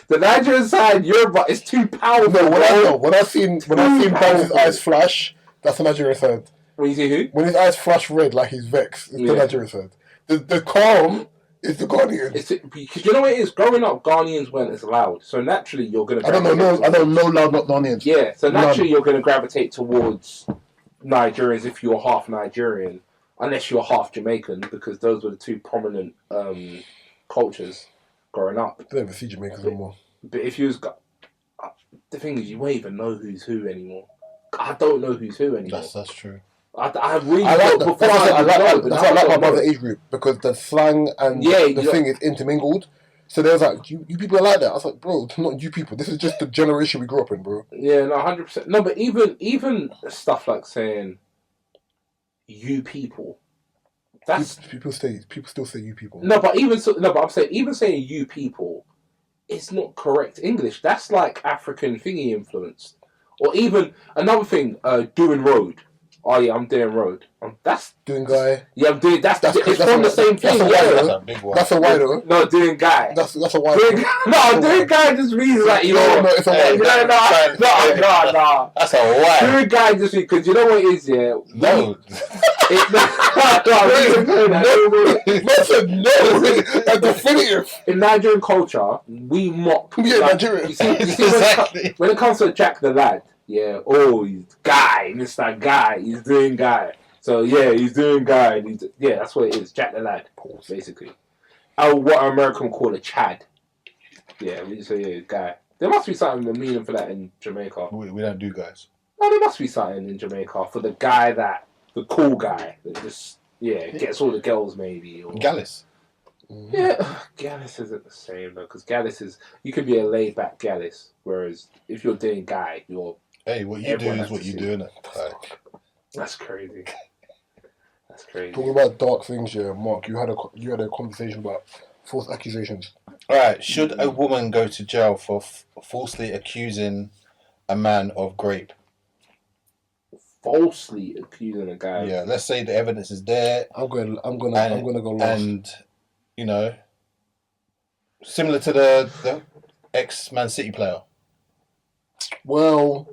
The Nigerian side, Yoruba, is too powerful. No, when I've seen Banks' eyes flash, that's the Nigerian side. When you see who? When his eyes flash red like he's vexed, it's the Nigerian side. The calm is the Ghanaian. Because you know what it is? Growing up, Ghanaians weren't as loud. So naturally, you're going to... I don't know loud not Ghanaians. Yeah, so naturally, you're going to gravitate towards Nigerians if you're half Nigerian, unless you're half Jamaican, because those were the two prominent cultures growing up. I don't even see Jamaicans anymore. But if you was... The thing is, you won't even know who's who anymore. I don't know who's who anymore. That's true. I really like don't. that. I like my brother's age group because the slang and the thing is intermingled. So there's like, you people are like that. I was like, bro, it's not you people. This is just the generation we grew up in, bro. Yeah, no, 100%. No, but even stuff like saying you people. That's people still say you people. No, but I'm saying even saying you people, it's not correct English. That's like African thingy influenced. Or even another thing, doing road. Oh yeah, I'm doing road. That's doing guy. Yeah, I'm doing. It's from the same thing. That's a wide one. No, doing guy. That's a wide one. No, doing guy just means like you know. No, it's a wide. No. That's a wide. Doing guy just because you know what it is, yeah. No. That's definitive. In Nigerian culture, we mock. Yeah, Nigerian. You see exactly. When it comes to Jack the Lad. Yeah, he's guy, Mr. Guy, he's doing guy. So yeah, he's doing guy. That's what it is, Jack the Lad, basically. What American call a Chad. Yeah, we just say guy. There must be something the meaning for that in Jamaica. We don't do guys. No, there must be something in Jamaica for the guy the cool guy that just gets all the girls maybe. Or Gallus. Yeah, Gallus isn't the same though, because Gallus is you can be a laid back Gallus, whereas if you're doing guy, you're. Hey, what you do is what you do, innit? That's crazy. That's crazy. Talking about dark things here, Mark. You had a conversation about false accusations. All right. Should a woman go to jail for falsely accusing a man of grape? Falsely accusing a guy. Yeah. Let's say the evidence is there. I'm gonna go last. And you know, similar to the ex-Man City player. Well,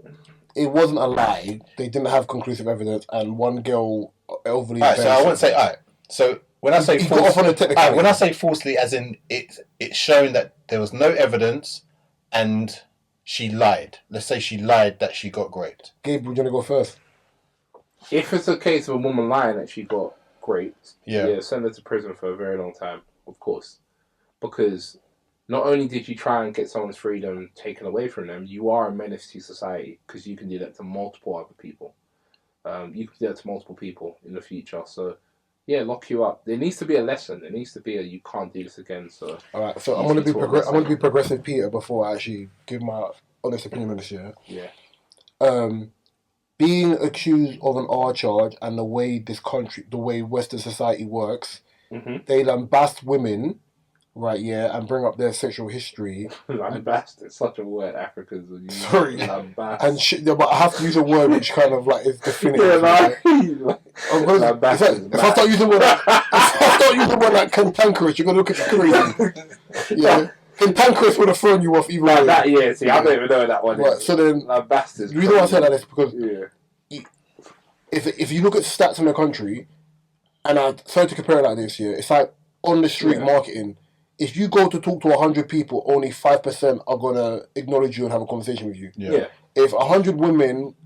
it wasn't a lie. They didn't have conclusive evidence, and one girl overly. Alright, so I wouldn't say alright. So when I say when I say falsely, as in it's shown that there was no evidence, and she lied. Let's say she lied that she got raped. Gabe, would you want to go first? If it's a case of a woman lying that she got raped, send her to prison for a very long time, of course, because. Not only did you try and get someone's freedom taken away from them, you are a menace to society because you can do that to multiple other people. You can do that to multiple people in the future. So, lock you up. There needs to be a lesson. There needs to be you can't do this again. So, all right. So I'm going to be progressive, Peter, before I actually give my honest opinion on this. Yeah. Being accused of an R charge and the way the way Western society works, they lambast women. Right, and bring up their sexual history. Lambast, it's such a word Africans would use. Sorry. Lambast. And but I have to use a word which kind of like is definitive. If I start using one like cantankerous, you're gonna look at the crazy. Yeah. Cantankerous would have thrown you off even like that, see, I don't even know that one. Right, so then Lambast is the reason why I say that is because if you look at stats in the country, and I sorry to compare it like this, it's like on the street marketing. If you go to talk to 100 people, only 5% are going to acknowledge you and have a conversation with you. Yeah. If 100 women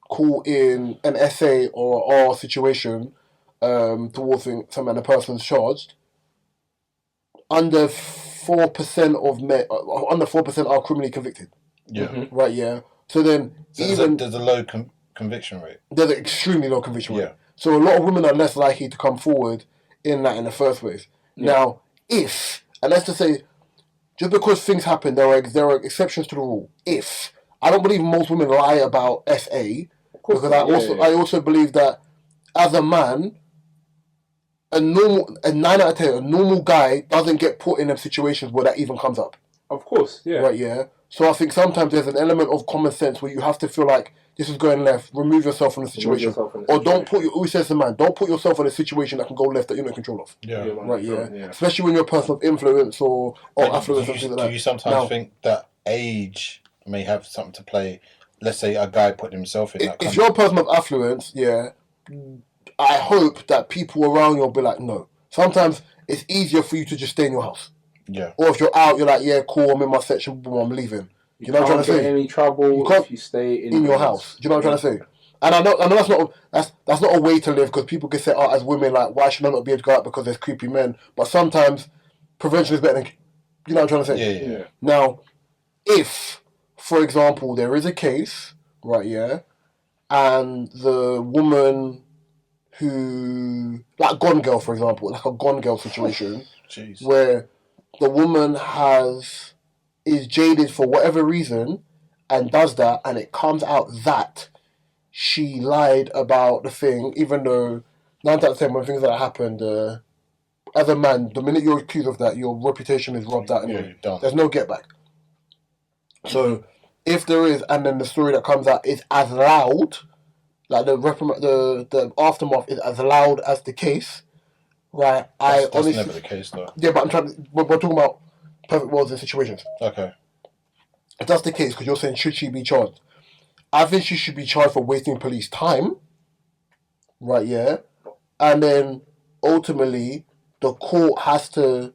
call in an essay or a situation towards something and the person's charged, under 4% are criminally convicted. Yeah. Right, So then there's a low conviction rate. There's an extremely low conviction rate. So a lot of women are less likely to come forward in that in the first place. Yeah. Now, and let's just say, just because things happen, there are exceptions to the rule. I don't believe most women lie about SA, because I also believe that as a man, a 9 out of 10, a normal guy doesn't get put in situations where that even comes up. Of course, yeah. Right, yeah. So I think sometimes there's an element of common sense where you have to feel like this is going left, remove yourself from the situation. Or don't put, always says the man, don't put yourself in a situation that can go left that you're not in control of. Yeah. Right, yeah. Especially when you're a person of influence or affluence or something like that. Do you sometimes think that age may have something to play? Let's say a guy put himself in that. If you're a person of affluence, I hope that people around you will be like, no. Sometimes it's easier for you to just stay in your house. Yeah. Or if you're out, you're like, yeah, cool, I'm in my section, boom, I'm leaving. You know what I'm trying to say? You can't get any trouble if you stay in your house. Do you know what I'm trying to say? And I know that's not a way to live, because people can say, as women, like, why should I not be able to go out because there's creepy men? But sometimes prevention is better than, you know what I'm trying to say? Yeah. Now, if, for example, there is a case, right, yeah, and the woman who, like Gone Girl, for example, like a Gone Girl situation, where the woman is jaded for whatever reason and does that, and it comes out that she lied about the thing, even though 9 out of 10 when things like that happened, as a man, the minute you're accused of that, your reputation is robbed out anyway. There's no get back. So if there is, and then the story that comes out is as loud, like the aftermath is as loud as the case, right? That's never the case, though. Yeah, but we're talking about perfect worlds and situations. Okay. If that's the case, because you're saying, should she be charged? I think she should be charged for wasting police time, right, yeah? And then, ultimately, the court has to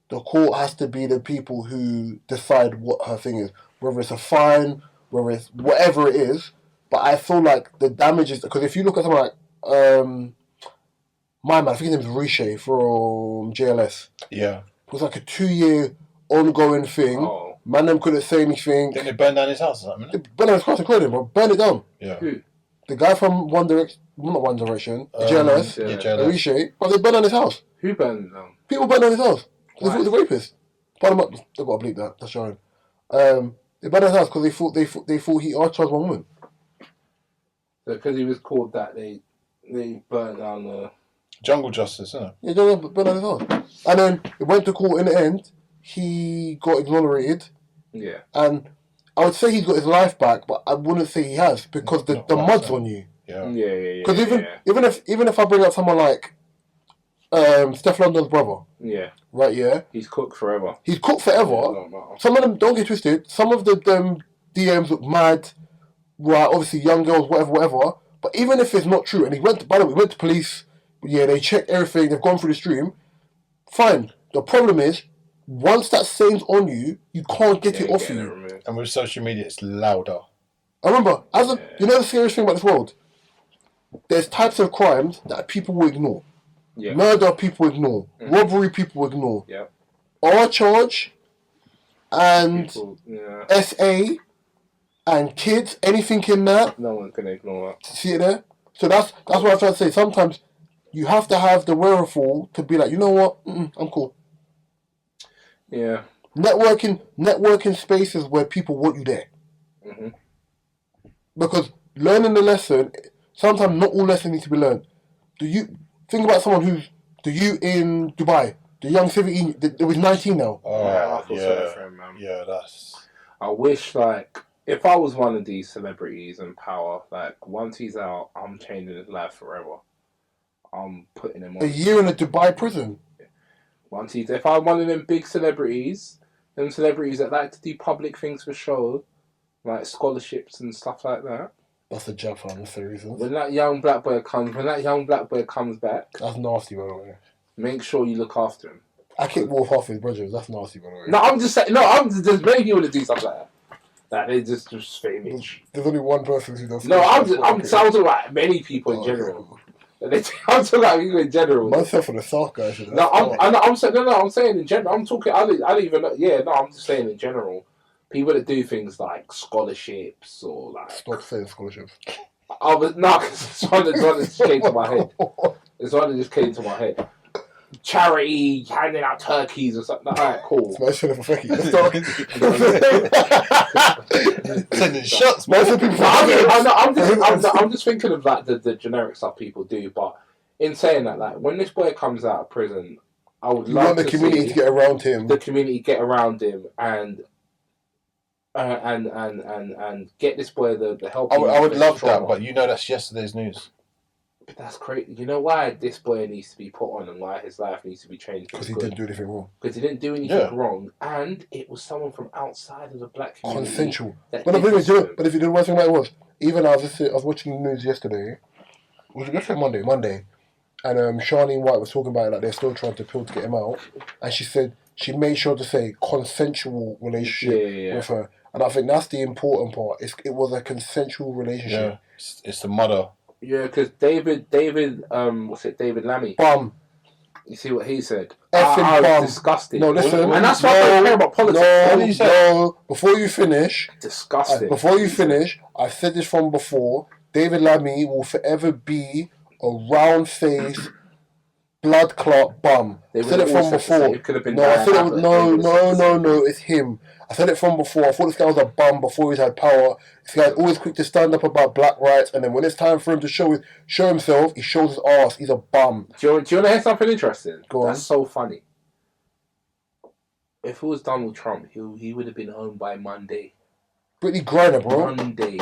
be the people who decide what her thing is. Whether it's a fine, whether it's whatever it is. But I feel like the damages, because if you look at something like, my man, I think his name is Riche from JLS. Yeah. It was like a 2-year ongoing thing. Oh. Man, them couldn't say anything. Didn't they burn down his house or something? They burned down his house, including, but burn it down. Yeah. Who? The guy from not One Direction, JLS, JLS. Riche, but they burned down his house. Who burned down? People burned down his house. They thought he was a rapist. Pardon me, they've got to bleep that. That's showing. They burned down his house because they thought he charged one woman. So because he was called that, they burnt down the Jungle Justice, isn't it? Yeah, they burned down his house. And then it went to court in the end. He got exonerated. Yeah. And I would say he's got his life back, but I wouldn't say he has, because the mud's on you. Yeah. Because even if I bring up someone like Steph London's brother. Yeah. Right, yeah. He's cooked forever. Some of them, don't get twisted, some of them DMs look mad, right, obviously young girls, whatever. But even if it's not true, and he went to police, they checked everything, they've gone through the stream, fine. The problem is, once that stain's on you, you can't get it off you. And with social media, it's louder. I remember, you know the serious thing about this world? There's types of crimes that people will ignore. Yeah. Murder, people ignore. Mm-hmm. Robbery, people ignore. Yeah. Our charge and SA and kids, anything in that. No one's going to ignore that. See it there? So that's what I'm trying to say. Sometimes you have to have the wherewithal to be like, you know what? I'm cool. Yeah. Networking spaces where people want you there. Mm-hmm. Because learning the lesson, sometimes not all lessons need to be learned. Think about someone in Dubai, the young 17, there was 19 now. Oh, yeah, that's... I wish, if I was one of these celebrities in power, once he's out, I'm changing his life forever. I'm putting him on... A year in a Dubai prison? If I'm one of them big celebrities, them celebrities that like to do public things for show, like scholarships and stuff like that. That's a job for unnecessary reasons. When that young black boy comes back... That's nasty, by the way. Make sure you look after him. I kicked Wolf off his brothers. That's nasty, by the way. No, I'm just saying... No, there's many people that do stuff like that. That they just fame. There's only one person who does... No, I'm talking about many people in general. I'm talking about people in general. Myself and the South guys. I'm saying in general. I'm talking... I don't even know... Yeah, no, I'm just saying in general. People that do things like scholarships or Stop saying scholarships. I was no, because it's one that just came to my head. It's one that just came to my head. Charity, handing out turkeys or something. Alright, cool. Smash for Fecky. Sending shots. Most of the people. I'm just thinking of like the generic stuff people do, but in saying that, like when this boy comes out of prison, I would love the community to get around him. The community get around him and get this boy the help. I would love that, but you know that's yesterday's news. But that's crazy. You know why this boy needs to be put on and why his life needs to be changed? Because he didn't do anything wrong. Because he didn't do anything wrong, and it was someone from outside of the black community. Consensual. But if you do one thing about it was, even I was watching the news yesterday. Was it yesterday? Monday. And Charlene White was talking about it, like they're still trying to appeal to get him out. And she said she made sure to say consensual relationship with her. And I think that's the important part. It was a consensual relationship. Yeah, it's the mother. Yeah, because David, David Lammy. Bum. You see what he said? Effing bum. Disgusting. No, listen. And that's why I don't care about politics. No. Before you finish. Disgusting. I said this from before. David Lammy will forever be a round face, blood clot bum. I said it from before. It could have been no. It's him. I said it from before. I thought this guy was a bum before he's had power. This guy's always quick to stand up about black rights, and then when it's time for him to show himself, he shows his ass. He's a bum. Do you want to hear something interesting? Go on. That's so funny. If it was Donald Trump, he would have been home by Monday. Brittany Griner, bro. Monday.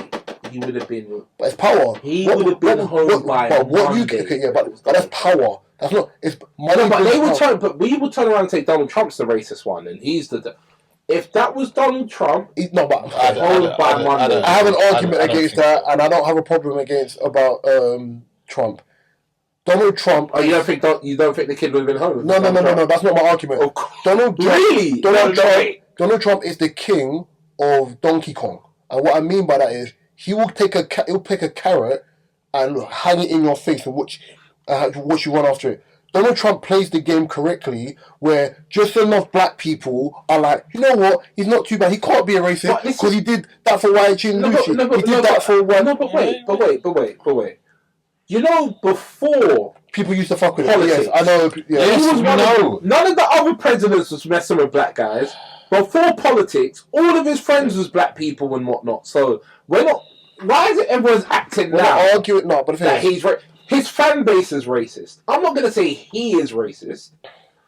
He would have been... But it's power. He would have been home by Monday. But that's power. That's not... It's money. No, but we would turn around and say Donald Trump's the racist one, and he's the... If that was Donald Trump, I have an argument against that, and I don't have a problem about Trump. Donald Trump. Oh, you don't think the kid would have been home? No. That's not my argument. Donald Trump is the king of Donkey Kong, and what I mean by that is he'll pick a carrot and hang it in your face and watch you run after it. Donald Trump plays the game correctly, where just enough black people are like, you know what? He's not too bad. He can't be a racist because he did that for Wyatt Chin Lucy. He did that for one. No, but wait. You know, before people used to fuck with politics, it. Yes, I know. Yes, none of the other presidents was messing with black guys. Before politics, all of his friends was black people and whatnot. So we're not. Why is it everyone's acting now? We're arguing not, but that he's right. His fan base is racist. I'm not going to say he is racist.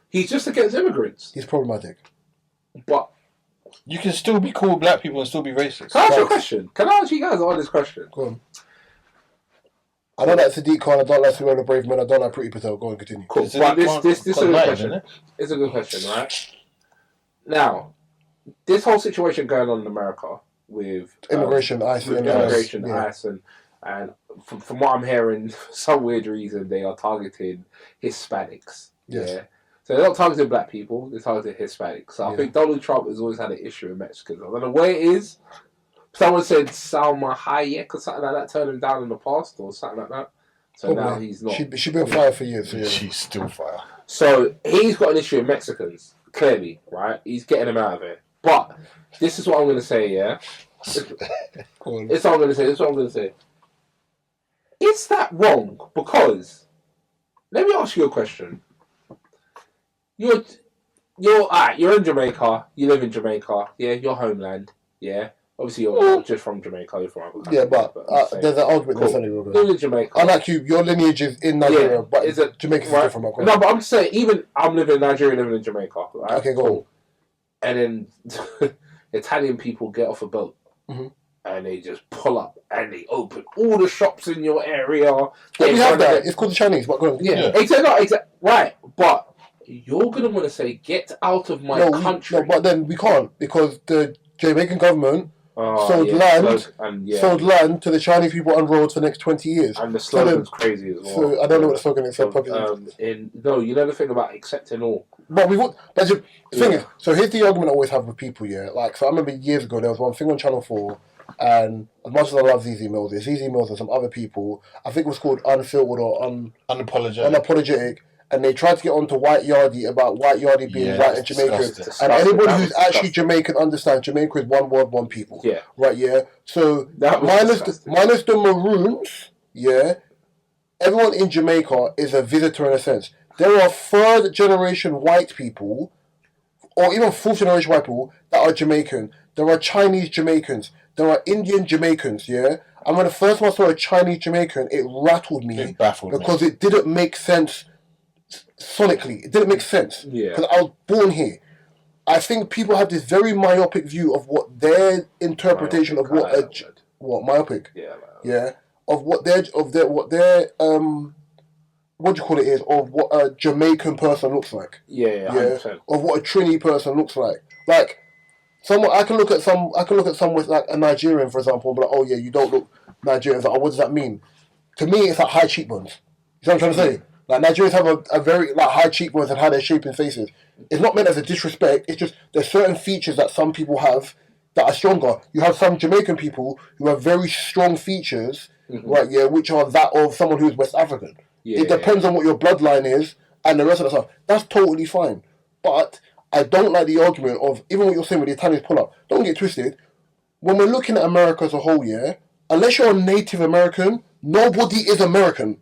He's just against immigrants. He's problematic. But you can still be cool with black people and still be racist. Can I ask you a question? Can I ask you guys an honest question? Go on. I don't like Sadiq Khan. I don't like Suella Braverman. I don't like Pretty Patel. Go on, continue. Cool. But this is a good question. It's a good question, right? Now, this whole situation going on in America with immigration, ICE, and from what I'm hearing, for some weird reason, they are targeting Hispanics. Yes. Yeah. So they're not targeting black people, they're targeting Hispanics. So I think Donald Trump has always had an issue with Mexicans. I don't know where it is. Someone said Salma Hayek or something like that turned him down in the past or something like that. So now he's not. She's been fired for years. So she's still fired. So he's got an issue with Mexicans, clearly, right? He's getting them out of it. But this is what I'm going to say, yeah? This is what I'm going to say. Is that wrong? Because, let me ask you a question. You're in Jamaica. You live in Jamaica. Yeah, your homeland. Yeah. Obviously, you're not just from Jamaica. You're from other countries. Yeah, but there's an argument that's only real. Live in Jamaica. Unlike you, your lineage is in Nigeria, but Jamaica's different. No, but I'm saying, even I'm living in Nigeria, living in Jamaica. Right? Okay, go on. And then Italian people get off a boat. Mm-hmm. And they just pull up and they open all the shops in your area. We have that. It's called the Chinese, but go on. Yeah. Exactly. Right. But you're going to want to say, get out of my country. No, but then we can't because the Jamaican government sold land to the Chinese on roads for the next 20 years. And the slogan's crazy as well. So I don't know what the slogan is. You know the thing about accepting all. But we would. But the thing is, so here's the argument I always have with people, yeah? Like, so I remember years ago, there was one thing on Channel 4, and as much as I love Zeze Mills and some other people, I think it was called Unfiltered or Unapologetic. and they tried to get onto White Yardie about White Yardie being white and Jamaican. Disgusting. And anybody who's actually Jamaican understands Jamaica is one world, one people. Yeah. Right, yeah? So, minus the Maroons, yeah, everyone in Jamaica is a visitor in a sense. There are third generation white people, or even fourth generation white people, that are Jamaican. There are Chinese Jamaicans. There are Indian Jamaicans, yeah? And when the first time I saw a Chinese Jamaican, it rattled me. It baffled me. Because it didn't make sense sonically. It didn't make sense. Yeah. Because I was born here. I think people have this very myopic view of what their interpretation of what myopic? Yeah. Yeah. Of what their what do you call it is, of what a Jamaican person looks like. Yeah. 100%. Of what a Trini person looks like. Like I can look at someone with like a Nigerian, for example, and be like, oh yeah, you don't look Nigerian. It's like, oh, what does that mean? To me, it's like high cheekbones. You know what I'm trying to say? Like Nigerians have a very like high cheekbones and how they're shaping faces. It's not meant as a disrespect. It's just there's certain features that some people have that are stronger. You have some Jamaican people who have very strong features, right? Yeah, which are that of someone who is West African. Yeah, it depends on what your bloodline is and the rest of the stuff. That's totally fine. But I don't like the argument of, even what you're saying with the Italians pull up. Don't get twisted. When we're looking at America as a whole, yeah, unless you're a Native American, nobody is American.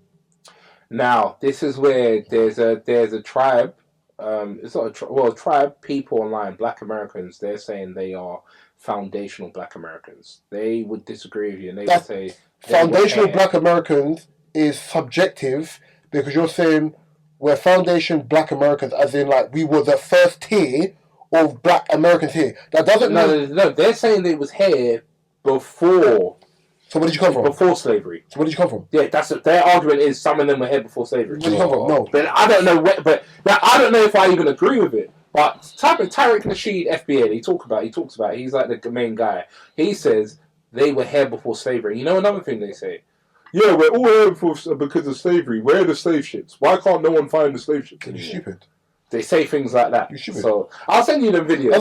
Now, this is where there's a tribe. It's not a tribe. People online, Black Americans. They're saying they are foundational Black Americans. They would disagree with you, and they would say foundational Black Americans is subjective because you're saying we're foundation Black Americans, as in like we were the first tier of Black Americans here. That doesn't mean... No. They're saying it was here before. So where did you come from? Before slavery. So where did you come from? Yeah, their argument is some of them were here before slavery. Where did you come from? No. But I don't know. I don't know if I even agree with it. But Tariq Nasheed, FBA, he talks about. He's like the main guy. He says they were here before slavery. You know another thing they say. Yeah, we're all here because of slavery. Where are the slave ships? Why can't no one find the slave ships anymore? You're stupid. They say things like that. You're stupid. So I'll send you the video.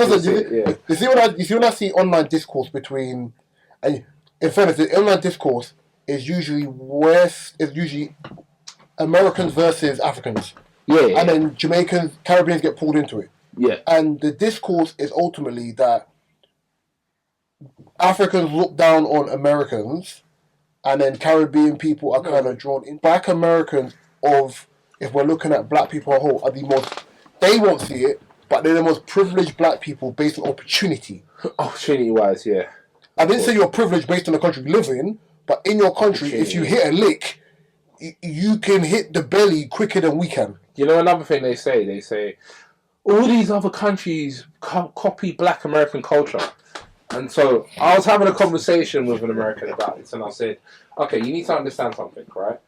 You see when I see online discourse between, and in fairness, the online discourse is usually Americans versus Africans. Yeah. And then Jamaicans, Caribbeans get pulled into it. Yeah. And the discourse is ultimately that Africans look down on Americans, and then Caribbean people are kind of drawn in. Black Americans, if we're looking at black people as a whole, are the most, they won't see it, but they're the most privileged black people based on opportunity. Opportunity-wise, yeah. I didn't say you're privileged based on the country you live in, but in your country, if you hit a lick, you can hit the belly quicker than we can. You know another thing they say, all these other countries copy Black American culture. And so I was having a conversation with an American about this, and I said, okay, you need to understand something, right?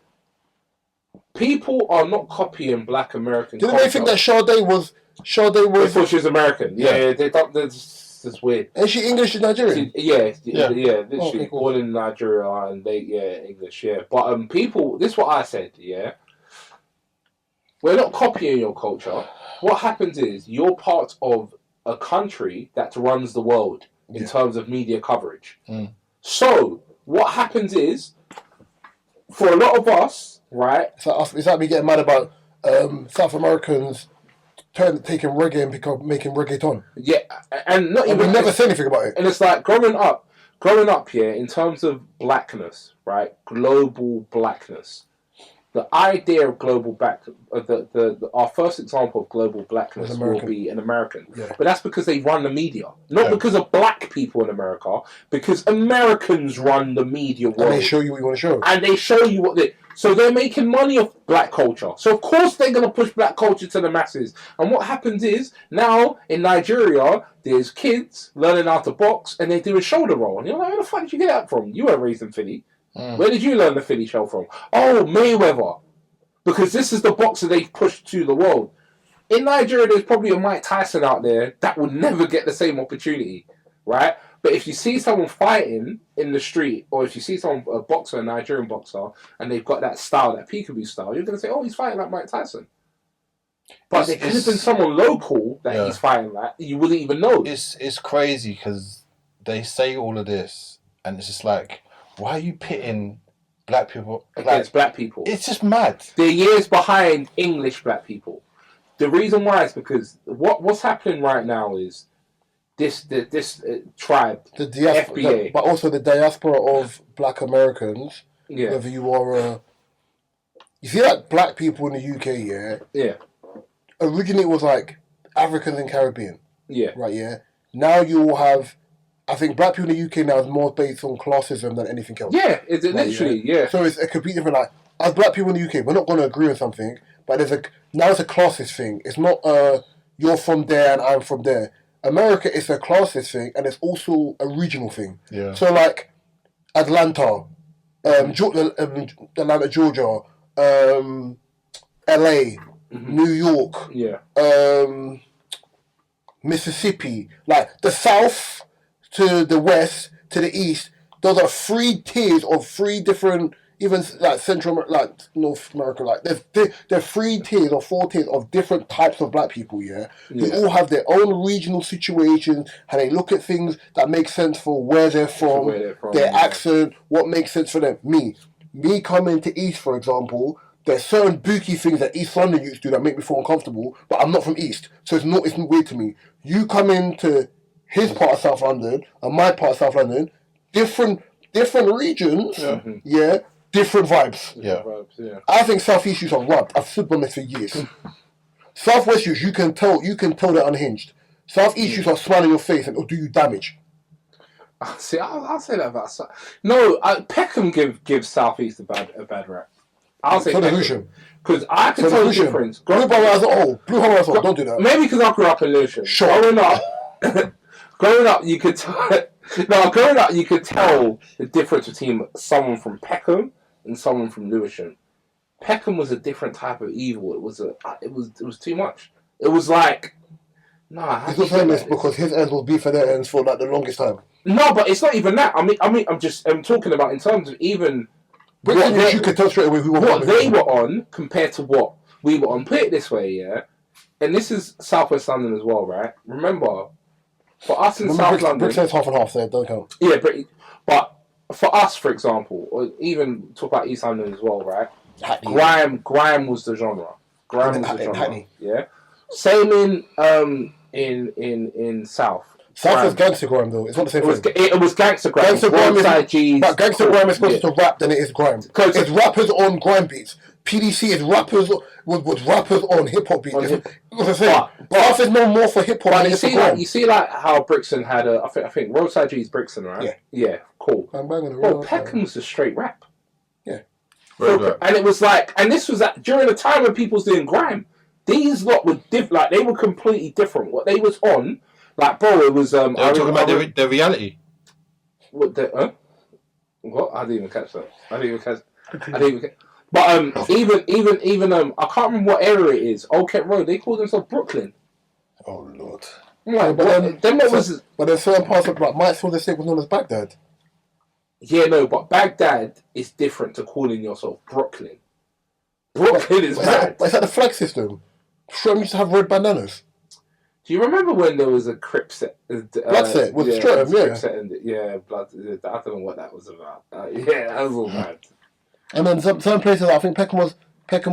People are not copying Black American culture. Didn't they think that Sade was... They thought she was American. Yeah, they thought that's weird. Is she English and Nigerian? Yeah. Literally, all in Nigeria and English, yeah. But people, this is what I said, yeah. We're not copying your culture. What happens is you're part of a country that runs the world in terms of media coverage. So what happens is, for a lot of us, right? It's like me getting mad about South Americans taking reggae and making reggaeton. Yeah, and not even... we never say anything about it. And it's like, growing up here, in terms of blackness, right? Global blackness. The idea of global our first example of global blackness will be an American. Yeah. But that's because they run the media. Not because of black people in America, because Americans run the media world. And they show you what you want to show. And they show you what they... So they're making money off black culture. So of course they're going to push black culture to the masses. And what happens is, now in Nigeria, there's kids learning how to box and they do a shoulder roll. And you're like, where the fuck did you get that from? You weren't raised in Philly. Where did you learn the Philly show from? Oh, Mayweather. Because this is the boxer they've pushed to the world. In Nigeria, there's probably a Mike Tyson out there that would never get the same opportunity, right? But if you see someone fighting in the street, or if you see someone, a boxer, a Nigerian boxer, and they've got that style, that peekaboo style, you're going to say, oh, he's fighting like Mike Tyson. But there could have been someone local that he's fighting like, you wouldn't even know. It's crazy because they say all of this, and it's just like, why are you pitting black people against black people. It's just mad. They're years behind English black people. The reason why is because what's happening right now is this tribe, the FBA, but also the diaspora of black Americans. Yeah. Whether you are you see, like black people in the UK, yeah. Originally, it was like Africans and Caribbean. Yeah. Right. Yeah. Now you will have. I think black people in the UK now is more based on classism than anything else. Yeah, it's literally, yeah. So it's a completely different, like, as black people in the UK, we're not going to agree on something, but now it's a classist thing. It's not, you're from there and I'm from there. America is a classist thing, and it's also a regional thing. Yeah. So, like, Atlanta, Atlanta, Georgia, LA, New York, Mississippi, like, the South to the west, to the east, those are 3 tiers of 3 different, even like like North America, like there's 3 tiers or 4 tiers of different types of black people, who all have their own regional situations, and they look at things that make sense for where they're from, their accent, what makes sense for them. Me coming to East, for example, there's certain booky things that East London used to do that make me feel uncomfortable, but I'm not from East, so it's not weird to me. You come into his part of South London and my part of South London, different regions, different vibes. Yeah. I think South East youths are rubbed. I've stood on this for years. South West youths, you can tell they're unhinged. South East youths are smiling your face and it'll do you damage. See, I'll say that about no. Peckham gives South East a bad rap. I'll say Peckham because I can tell the difference. Blue Borough as a whole, don't do that. Maybe because I grew up in Lewisham. Sure. Growing up, you could tell. No, growing up, you could tell the difference between someone from Peckham and someone from Lewisham. Peckham was a different type of evil. It was too much. It was like, nah. He's not saying this because his ends will be for their ends for like the longest time. No, but it's not even that. I mean, I'm talking about in terms of even you could tell straight away what they were on compared to what we were on. Put it this way, and this is South West London as well, right? Remember. For us in South London... Brixton's half and half there, don't count. Yeah, but for us, for example, or even talk about East London as well, right? Grime was the genre. Hackney. Yeah. Same in South. South is gangster grime though. It's not the same thing. It was gangster grime. Gangster grime is closer to rap than it is grime. It's rappers on grime beats. PDC is rappers was rappers on hip hop beats. South is no more for hip hop. But you see like how Brixton had I think Roadside G is Brixton, right? Yeah, cool. Peckham was a straight rap. Yeah. And it was like, and this was during the time when people was doing grime. These lot were like they were completely different. What they was on, like bro, it was. They were talking about the reality. What the? What? I didn't even catch that. But even I can't remember what area it is. Old Kent Road. They call themselves Brooklyn. Oh Lord. Like, but there's certain parts of like Mike the State was known as Baghdad. Yeah, no, but Baghdad is different to calling yourself Brooklyn. Brooklyn is bad. Is that the flag system? Shrem used to have red bandanas. Do you remember when there was a Crip set? Blood set with Stratton, Blood. I don't know what that was about. That was all bad. And then some places, I think Peckham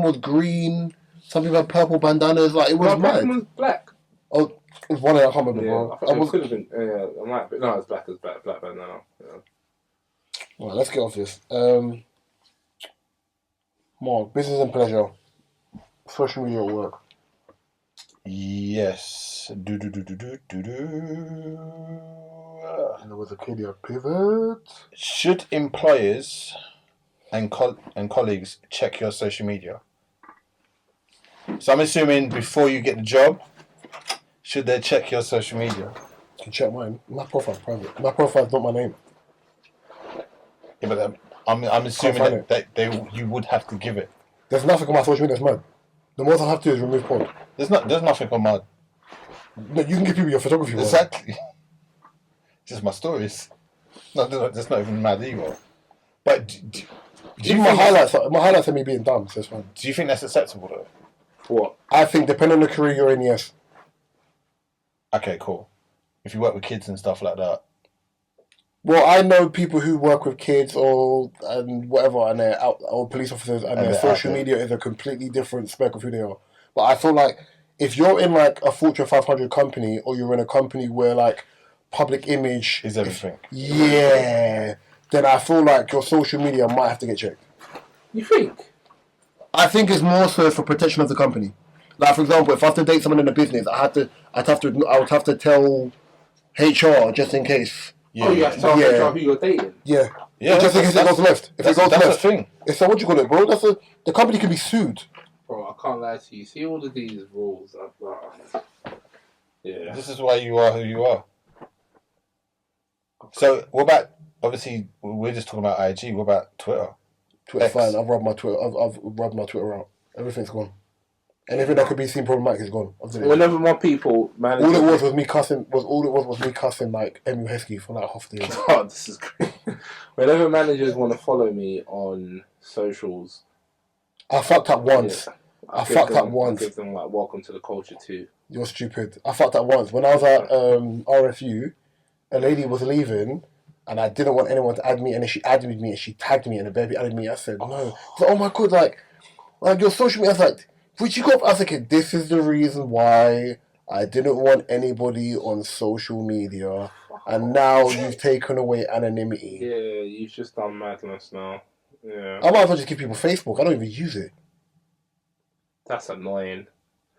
was green. Some people had purple bandanas. Like it was mad. Peckham was black. Oh, it was one of I can't remember. It could have been. Yeah, I might be. No, it's black. It's black bandana. Yeah. Well, let's get off this. Mark, business and pleasure. Social media at work. Yes. And there was a kid here. Pivot. Should employers and colleagues check your social media? So I'm assuming before you get the job, should they check your social media? You can check mine. My profile's private. My profile's not my name. Yeah, but I'm assuming that you would have to give it. There's nothing on my social media that's mad. The most I have to do is remove porn. There's nothing on my... No, you can give people your photography. Exactly. Just my stories. No, that's not even mad either. But even my highlights are me being dumb, so it's fine. Do you think that's acceptable though? What? I think depending on the career you're in, yes. Okay, cool. If you work with kids and stuff like that. Well, I know people who work with kids and whatever, and they're out, or police officers, and their social media is a completely different spec of who they are. But I feel like if you're in like a Fortune 500 company, or you're in a company where like public image is everything, then I feel like your social media might have to get checked. You think? I think it's more so for protection of the company. Like, for example, if I have to date someone in the business, I would have to tell HR just in case. Yeah, you have to tell HR who you're dating. Yeah. Just in case it goes left. If it goes left, that's the thing. It's what you call it, bro. The company can be sued. Bro, I can't lie to you. See all of these rules. Yeah. This is why you are who you are. So, what about? Obviously, we're just talking about IG. What about Twitter? Twitter's fine. I've rubbed my Twitter out. Everything's gone. Anything that could be seen problematic is gone. Whenever my people manage, all it was me cussing. Was me cussing like Emu Heskey for like half the year. Oh, this is great. Whenever managers want to follow me on socials, I fucked up once. I fucked up once. I give them like welcome to the culture too. You're stupid. I fucked up once when I was at RFU. A lady was leaving, and I didn't want anyone to add me, and then she added me and she tagged me, and the baby added me. I said no. I was like, oh my god, like your social media. I was like, which you got? I was like, this is the reason why I didn't want anybody on social media, and now you've taken away anonymity. Yeah, you've just done madness now. Yeah. I might as well just give people Facebook. I don't even use it. That's annoying.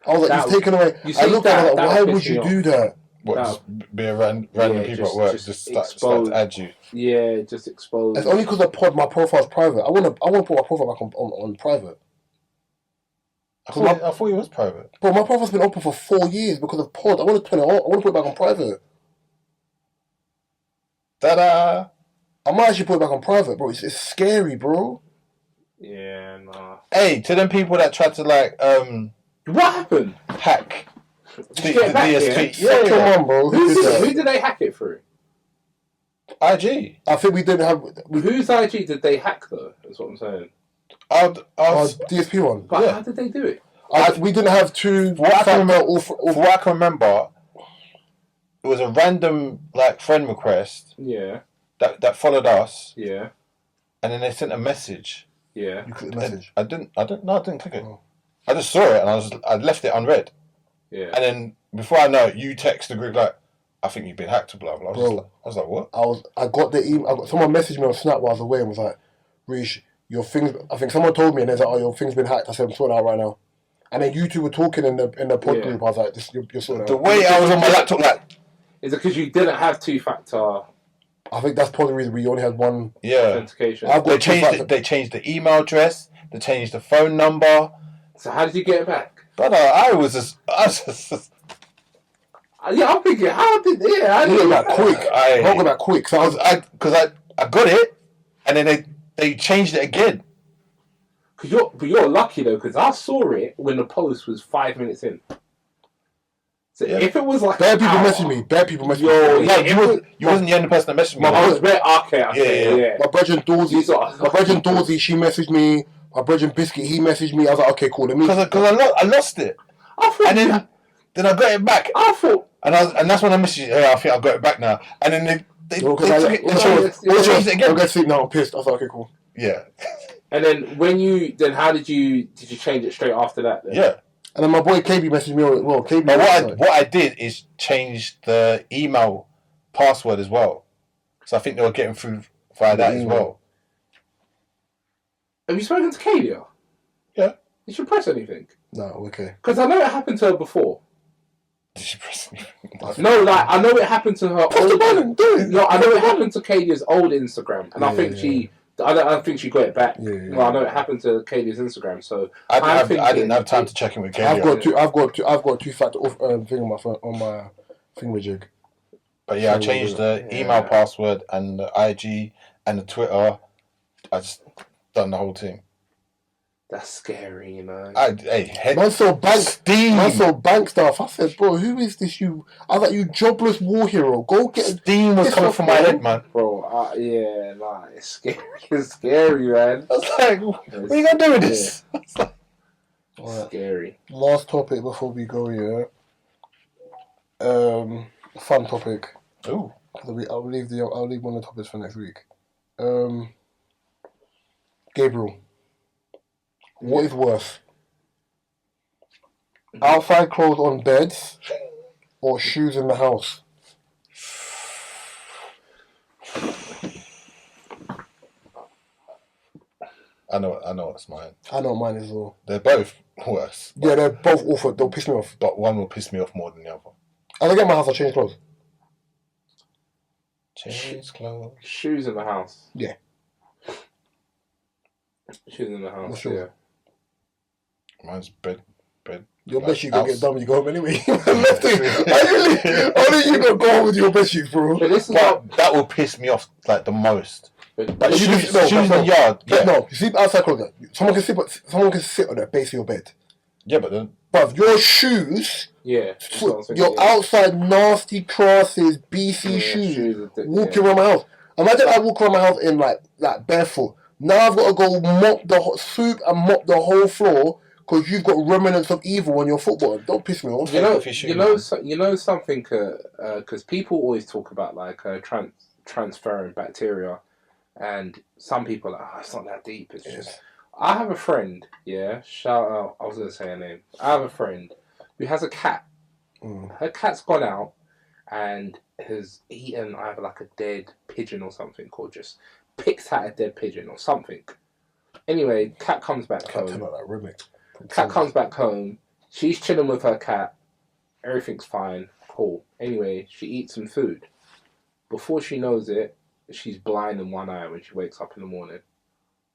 I was like, you've taken away. I looked at it like, why would you do that? What, just be a random people at work just start to add you? Yeah, just expose. It's only because my profile's private. I want to put my profile back on private. I thought it was private. Bro, my profile's been open for 4 years because of pod. I want to turn it on. I want to put it back on private. Ta-da! I might actually put it back on private, bro. It's scary, bro. Yeah, nah. Hey, to them people that tried to what happened? Hack. Did you get it back, DSP. Yeah. Come on, bro. Who did they hack it through? IG. I think we didn't have. Whose IG did they hack though? That's what I'm saying. Our DSP one. But how did they do it? We didn't have two. For what I can remember, it was a random friend request. Yeah. That followed us. Yeah. And then they sent a message. Yeah. You clicked the message. I didn't click it. Oh. I just saw it and I left it unread. Yeah. And then before I know it, you text the group I think you've been hacked, blah blah. I was like, what? I got the email. Someone messaged me on Snap while I was away and was like, Rish, your things. I think someone told me and they're like, oh, your thing's been hacked. I said, I'm sorting out right now. And then you two were talking in the pod group. I was like, you're sorting out. The way I was on my laptop, is it because you didn't have 2-factor? I think that's probably the reason we only had one. Authentication. They changed the email address. They changed the phone number. So how did you get it back? But I was just. Yeah, I'm thinking, how did they? I did that quick. I got that quick. So I got it, and then they changed it again. But you're lucky though, because I saw it when the post was 5 minutes in. So if it was like bad people messaged me. You wasn't the only person that messaged me. I was very okay. My brethren Dawsey, she messaged me. My brethren Biscuit, he messaged me. I was like, okay, cool. Because I lost it. And then I got it back. And that's when I messaged you. I think I got it back now. And then they changed it again. I'm going to sleep now. I'm pissed. I was like, okay, cool. Yeah. And then how did you change it straight after that? Then? Yeah. And then my boy KB messaged me. Well, KB. But what I did is change the email password as well. So I think they were getting through via that as well. Have you spoken to Kalia? Yeah. Did she press anything? No, okay. Because I know it happened to her before. Did she press anything? No, I know it happened to her old... No, I know it happened to Kalia's old Instagram. And I think I don't think she got it back. Well, I know it happened to Kalia's Instagram, so I didn't have time to check in with Kalia. I've got two-factor thing on my phone, on my thingamajig. But yeah, I changed the email password and the IG and the Twitter. I just done the whole thing. That's scary, you know. Man saw bank stuff. I said, bro, who is this? I was like, you jobless war hero. Go get Steam was coming from my head, man. Bro, it's scary. It's scary, man. I was like, what are you gonna do with this? Yeah. Scary. Last topic before we go here. Fun topic. Ooh. I'll leave one of the topics for next week. Gabriel, what is worse? Outside clothes on beds or shoes in the house? I know what's mine. I know mine as well. They're both worse. Yeah, they're both awful. They'll piss me off. But one will piss me off more than the other. As I get my house, I'll change clothes. Change clothes. Shoes in the house. Yeah. Shoes in the house. What's yours? Yeah. Mine's bed. Your bed sheet gonna get done when you go home anyway. Only you gonna go home with your bed sheets, bro. But this is that will piss me off like the most. But shoes in the yard. Yeah. No, you sleep outside clothes. Someone can sit on the base of your bed. Yeah, but then. But your shoes. Yeah. Your outside nasty crosses, BC shoes. Walking around my house. Imagine I walk around my house in like barefoot. Now I've got to go mop the soup and mop the whole floor. Because you've got remnants of evil on your football. Don't piss me off. You know something. Because people always talk about like transferring bacteria, and some people are like, it's not that deep. It's just. I have a friend. Yeah, shout out. I was gonna say her name. I have a friend who has a cat. Her cat's gone out and has eaten either like a dead pigeon or something, or just picked out a dead pigeon or something. Anyway, cat comes back home. Cat comes back home. She's chilling with her cat. Everything's fine. Cool. Anyway, she eats some food. Before she knows it, she's blind in one eye when she wakes up in the morning.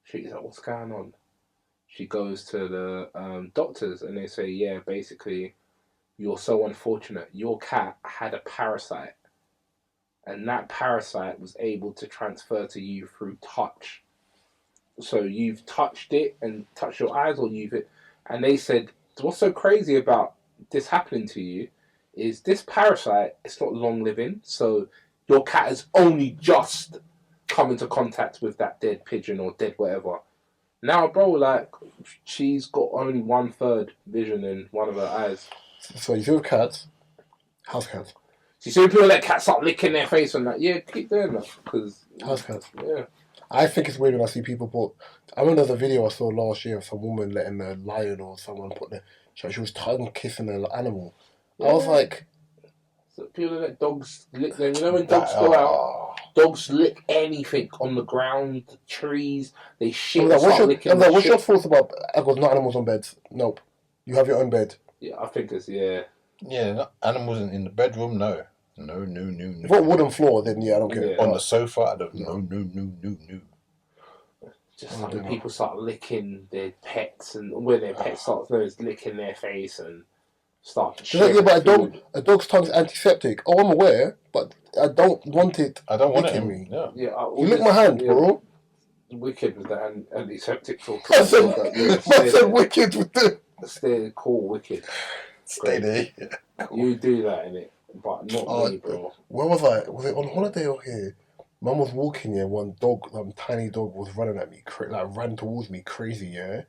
She's like, what's going on? She goes to the doctors and they say, yeah, basically, you're so unfortunate. Your cat had a parasite. And that parasite was able to transfer to you through touch. So you've touched it and touched your eyes or and they said, what's so crazy about this happening to you is this parasite, it's not long living. So your cat has only just come into contact with that dead pigeon or dead whatever. Now, bro, like, she's got only 1/3 vision in one of her eyes. So you see with cats, house cats. You see people let cats start licking their face and that. Yeah, keep doing that. Because house cats. Yeah. I think it's weird when I see people I remember there's a video I saw last year of some woman letting a lion or someone she was tongue kissing an animal. Yeah. I was like... So people let dogs lick them. You know when dogs go out, dogs lick anything on the ground, trees, they shit. What's your thoughts about not animals on beds? Nope. You have your own bed. Yeah, I think it's, yeah. Yeah, not animals in the bedroom, no. No. If got wooden floor, then yeah, I don't care. On the sofa, I don't. No. Just like when people start licking their pets, and when their pet starts licking their face and start. But a dog's tongue is antiseptic. Oh, I'm aware, but I don't want it. I don't want it in me. Yeah. You lick my hand, bro. Wicked with that antiseptic talk. I said wicked with the. Stay cool, wicked. Stay there. You do that, innit? But not me, bro. Where was I? Was it on holiday or here? Mum was walking here. One dog, tiny dog, was running at me. Ran towards me, crazy. Yeah,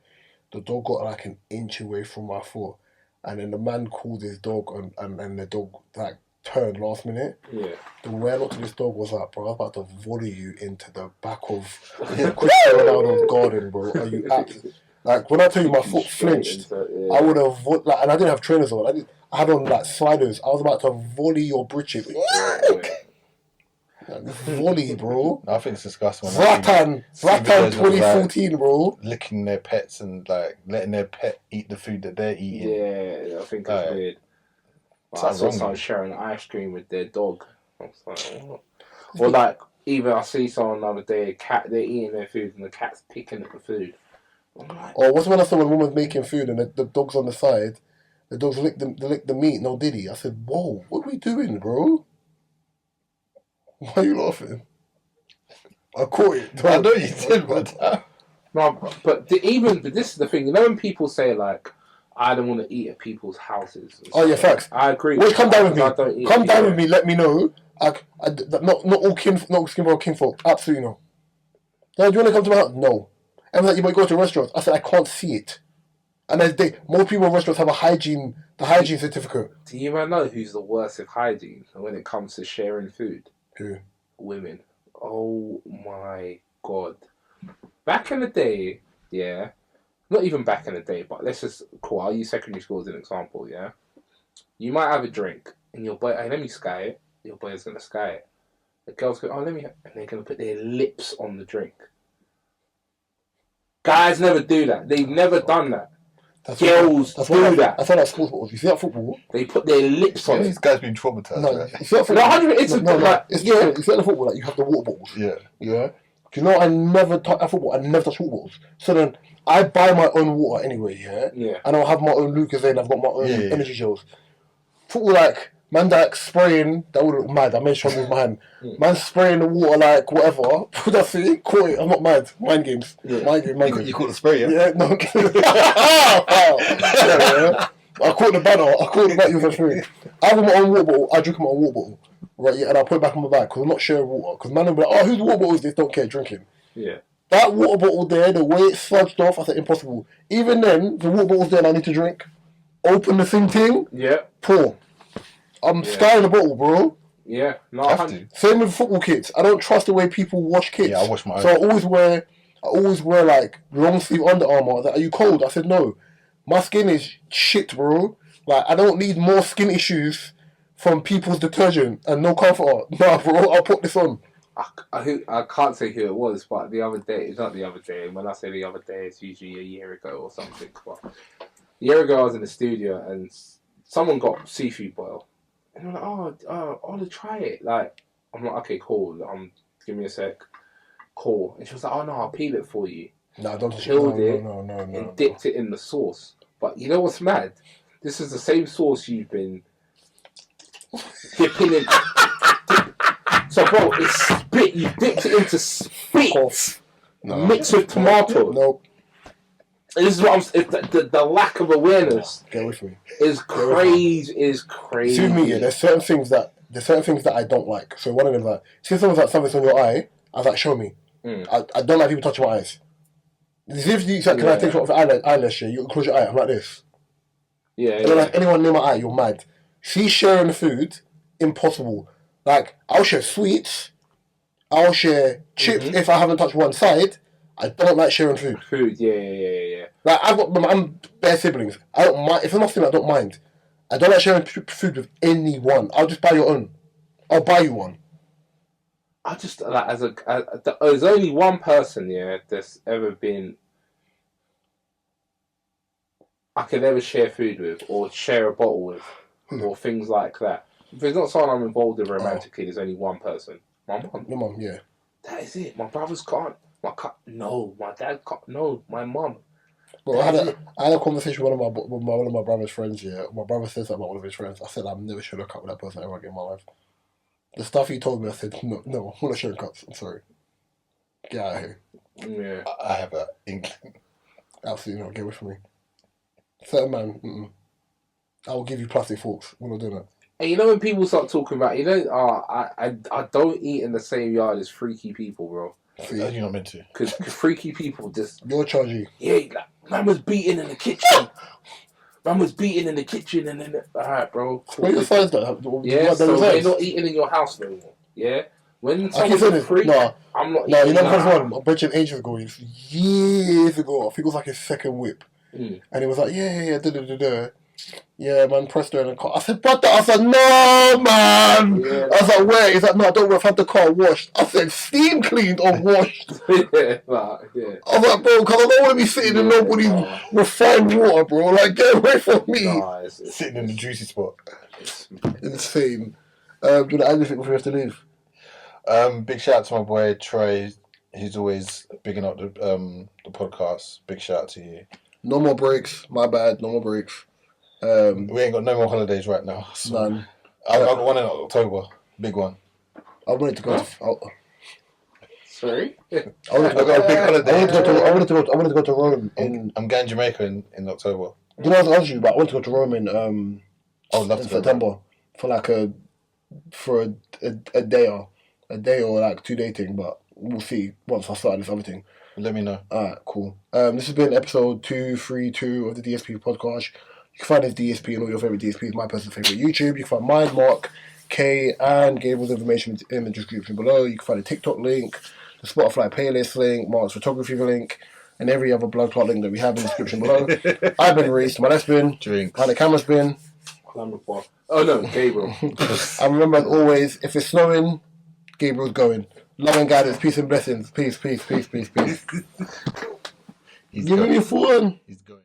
the dog got like an inch away from my foot, and then the man called his dog, and the dog like turned last minute. Yeah. The way I looked at this dog was like, bro, I was about to volley you into the back of Cristiano Ronaldo's garden, bro. Are you absolutely? Like when I tell you my foot flinched, I would have and I didn't have trainers on. I had on like sliders. I was about to volley your britches. Volley, bro. I think it's disgusting. Zlatan 2014, bro. Licking their pets and like letting their pet eat the food that they're eating. Yeah, I think that's weird. I saw someone sharing ice cream with their dog. I was like, what? Or like, even I see someone the other day, they're eating their food and the cat's picking at the food. Or what's when I saw when a woman's making food and the dog's on the side, the dogs lick the meat, no diddy. I said, whoa, what are we doing, bro? Why are you laughing? I caught it. I know you did, but... No, but this is the thing, you know when people say like, I don't want to eat at people's houses. Oh yeah, facts. I agree. Well, come down with me. Come down with me. Let me know. Not all kinfolk. Absolutely no. No, do you want to come to my house? No. And like, you might go to restaurants. I said I can't see it. And most people in restaurants have the hygiene certificate. Do you know who's the worst with hygiene when it comes to sharing food? Who? Women. Oh my god. Back in the day, yeah. Not even back in the day, but let's just I'll use secondary school as an example, yeah. You might have a drink, and your boy, hey, let me sky it. Your boy is gonna sky it. The girls go, oh, let me, and they're gonna put their lips on the drink. Guys never do that. They've never done that. Girls do that. That's why like sports balls. You see that football? They put their lips on it. These guys been traumatized. No, right? you see that football? No, it's you see that football, like you have the water bottles. Yeah. Yeah. Do you know I never touch football? I never touch water bottles. So then I buy my own water anyway. Yeah. Yeah. And I'll have my own Lucozade. I've got my own energy gels. Football like. Man, like spraying, that would look mad. I made sure I moved my hand. Man spraying the water like whatever. That's it. Caught it. I'm not mad. Mind games. Yeah. Mind game. You caught the spray, yeah? Yeah, no. Yeah. I caught the banner. I caught the banner. You free. I have my own water bottle. I drink my own water bottle. Right, yeah, and I put it back in my bag because I'm not sharing water. Because man will be like, oh, whose water bottle is this? Don't care, drinking. Yeah. That water bottle there, the way it's smudged off, I said impossible. Even then, the water bottle's there and I need to drink. Open the thing. Yeah. Pour. I'm skying the bottle, bro. Yeah, no, Same with football kits. I don't trust the way people wash kits. Yeah, I wash my own. So I always wear like long sleeve Under Armour. Like, are you cold? I said no. My skin is shit, bro. Like I don't need more skin issues from people's detergent and no comforter. Nah, bro. I'll put this on. I can't say who it was, but the other day, it's not the other day. When I say the other day, it's usually a year ago or something. But a year ago, I was in the studio and someone got seafood boil. And I'm like, I'll try it. Like, I'm like, okay, cool. Give me a sec. Cool. And she was like, oh no, I'll peel it for you. No, don't Peeled it no, and dipped it in the sauce. But you know what's mad? This is the same sauce you've been dipping in. So, bro, it's spit. You dipped it into spit mixed with tomato. Nope. This is what I'm. The lack of awareness. Get away from me. Is crazy. Is crazy. See me, there's certain things that I don't like. So one of them, like, see someone's like something's on your eye. I was like, show me. I don't like people touching my eyes. If you like, can I take off your eyelash? You close your eye. I'm like this. Yeah. I don't like anyone near my eye. You're mad. See, sharing the food, impossible. Like I'll share sweets. I'll share chips if I haven't touched one side. I don't like sharing food. Yeah. Like I'm bare siblings. I don't mind if it's nothing. I don't mind. I don't like sharing food with anyone. I'll just buy your own. I'll buy you one. I just like there's only one person that's ever been I could ever share food with or share a bottle with or things like that. If it's not someone I'm involved with romantically, there's only one person. My mum. Your mum, yeah. That is it. My brothers can't. No. My dad can't. No. My mum. Bro, I had a conversation with one of my brother's friends. Yeah, my brother said something about one of his friends. I said I'm never sharing a cup with that person ever again in my life. The stuff he told me, I said no, I'm not sharing cups. I'm sorry. Get out of here. Yeah, I have an inkling. Absolutely not. Get away from me. Certain man, I will give you plastic forks. We're not doing that. And you know when people start talking about, I don't eat in the same yard as freaky people, bro. You're not meant to. Because freaky people just... You're charging. Yeah, like, man was beating in the kitchen. And then... Alright, bro. Where your size though? Yeah, so they're not eating in your house no more. Yeah? When someone's a freak, I'm not eating. No, you know what one? I bet you ages ago, years ago, I think it was like his second whip. And he was like, yeah, yeah, man, pressed her in the car. I said, brother, no, man. Yeah. I was like, where? He's like, no, don't worry, I've had the car washed. I said, steam cleaned or washed? Yeah. I was like, bro, because I don't want to be sitting in nobody's refined water, bro. Like, get away from me. It's sitting in the juicy spot. Insane. Do you know anything before we have to leave? Big shout out to my boy Trey. He's always bigging up the podcast. Big shout out to you. No more breaks. My bad. No more breaks. We ain't got no more holidays right now. So None. I've got one in October. Big one. I wanted to go to... Sorry? I wanted to go, big holiday. I wanted to go to Rome in... I'm going to Jamaica in October. You know what I was asking you about? I wanted to go to Rome in September for like a day or like 2-day thing, but we'll see once I start this other thing. Let me know. Alright, cool. This has been episode 232 of the DSP podcast. You can find this DSP and all your favourite DSPs, my personal favourite YouTube. You can find mine, Mark, Kay and Gabriel's information in the description below. You can find the TikTok link, the Spotify playlist link, Mark's photography link, and every other blood clot link that we have in the description below. I've been Reese, my left's been Drinks. And the camera's been Oh no, Gabriel. And remember, as always, if it's snowing, Gabriel's going. Love and guidance, peace and blessings. Peace, peace, peace, peace, peace. Give me your phone. He's going.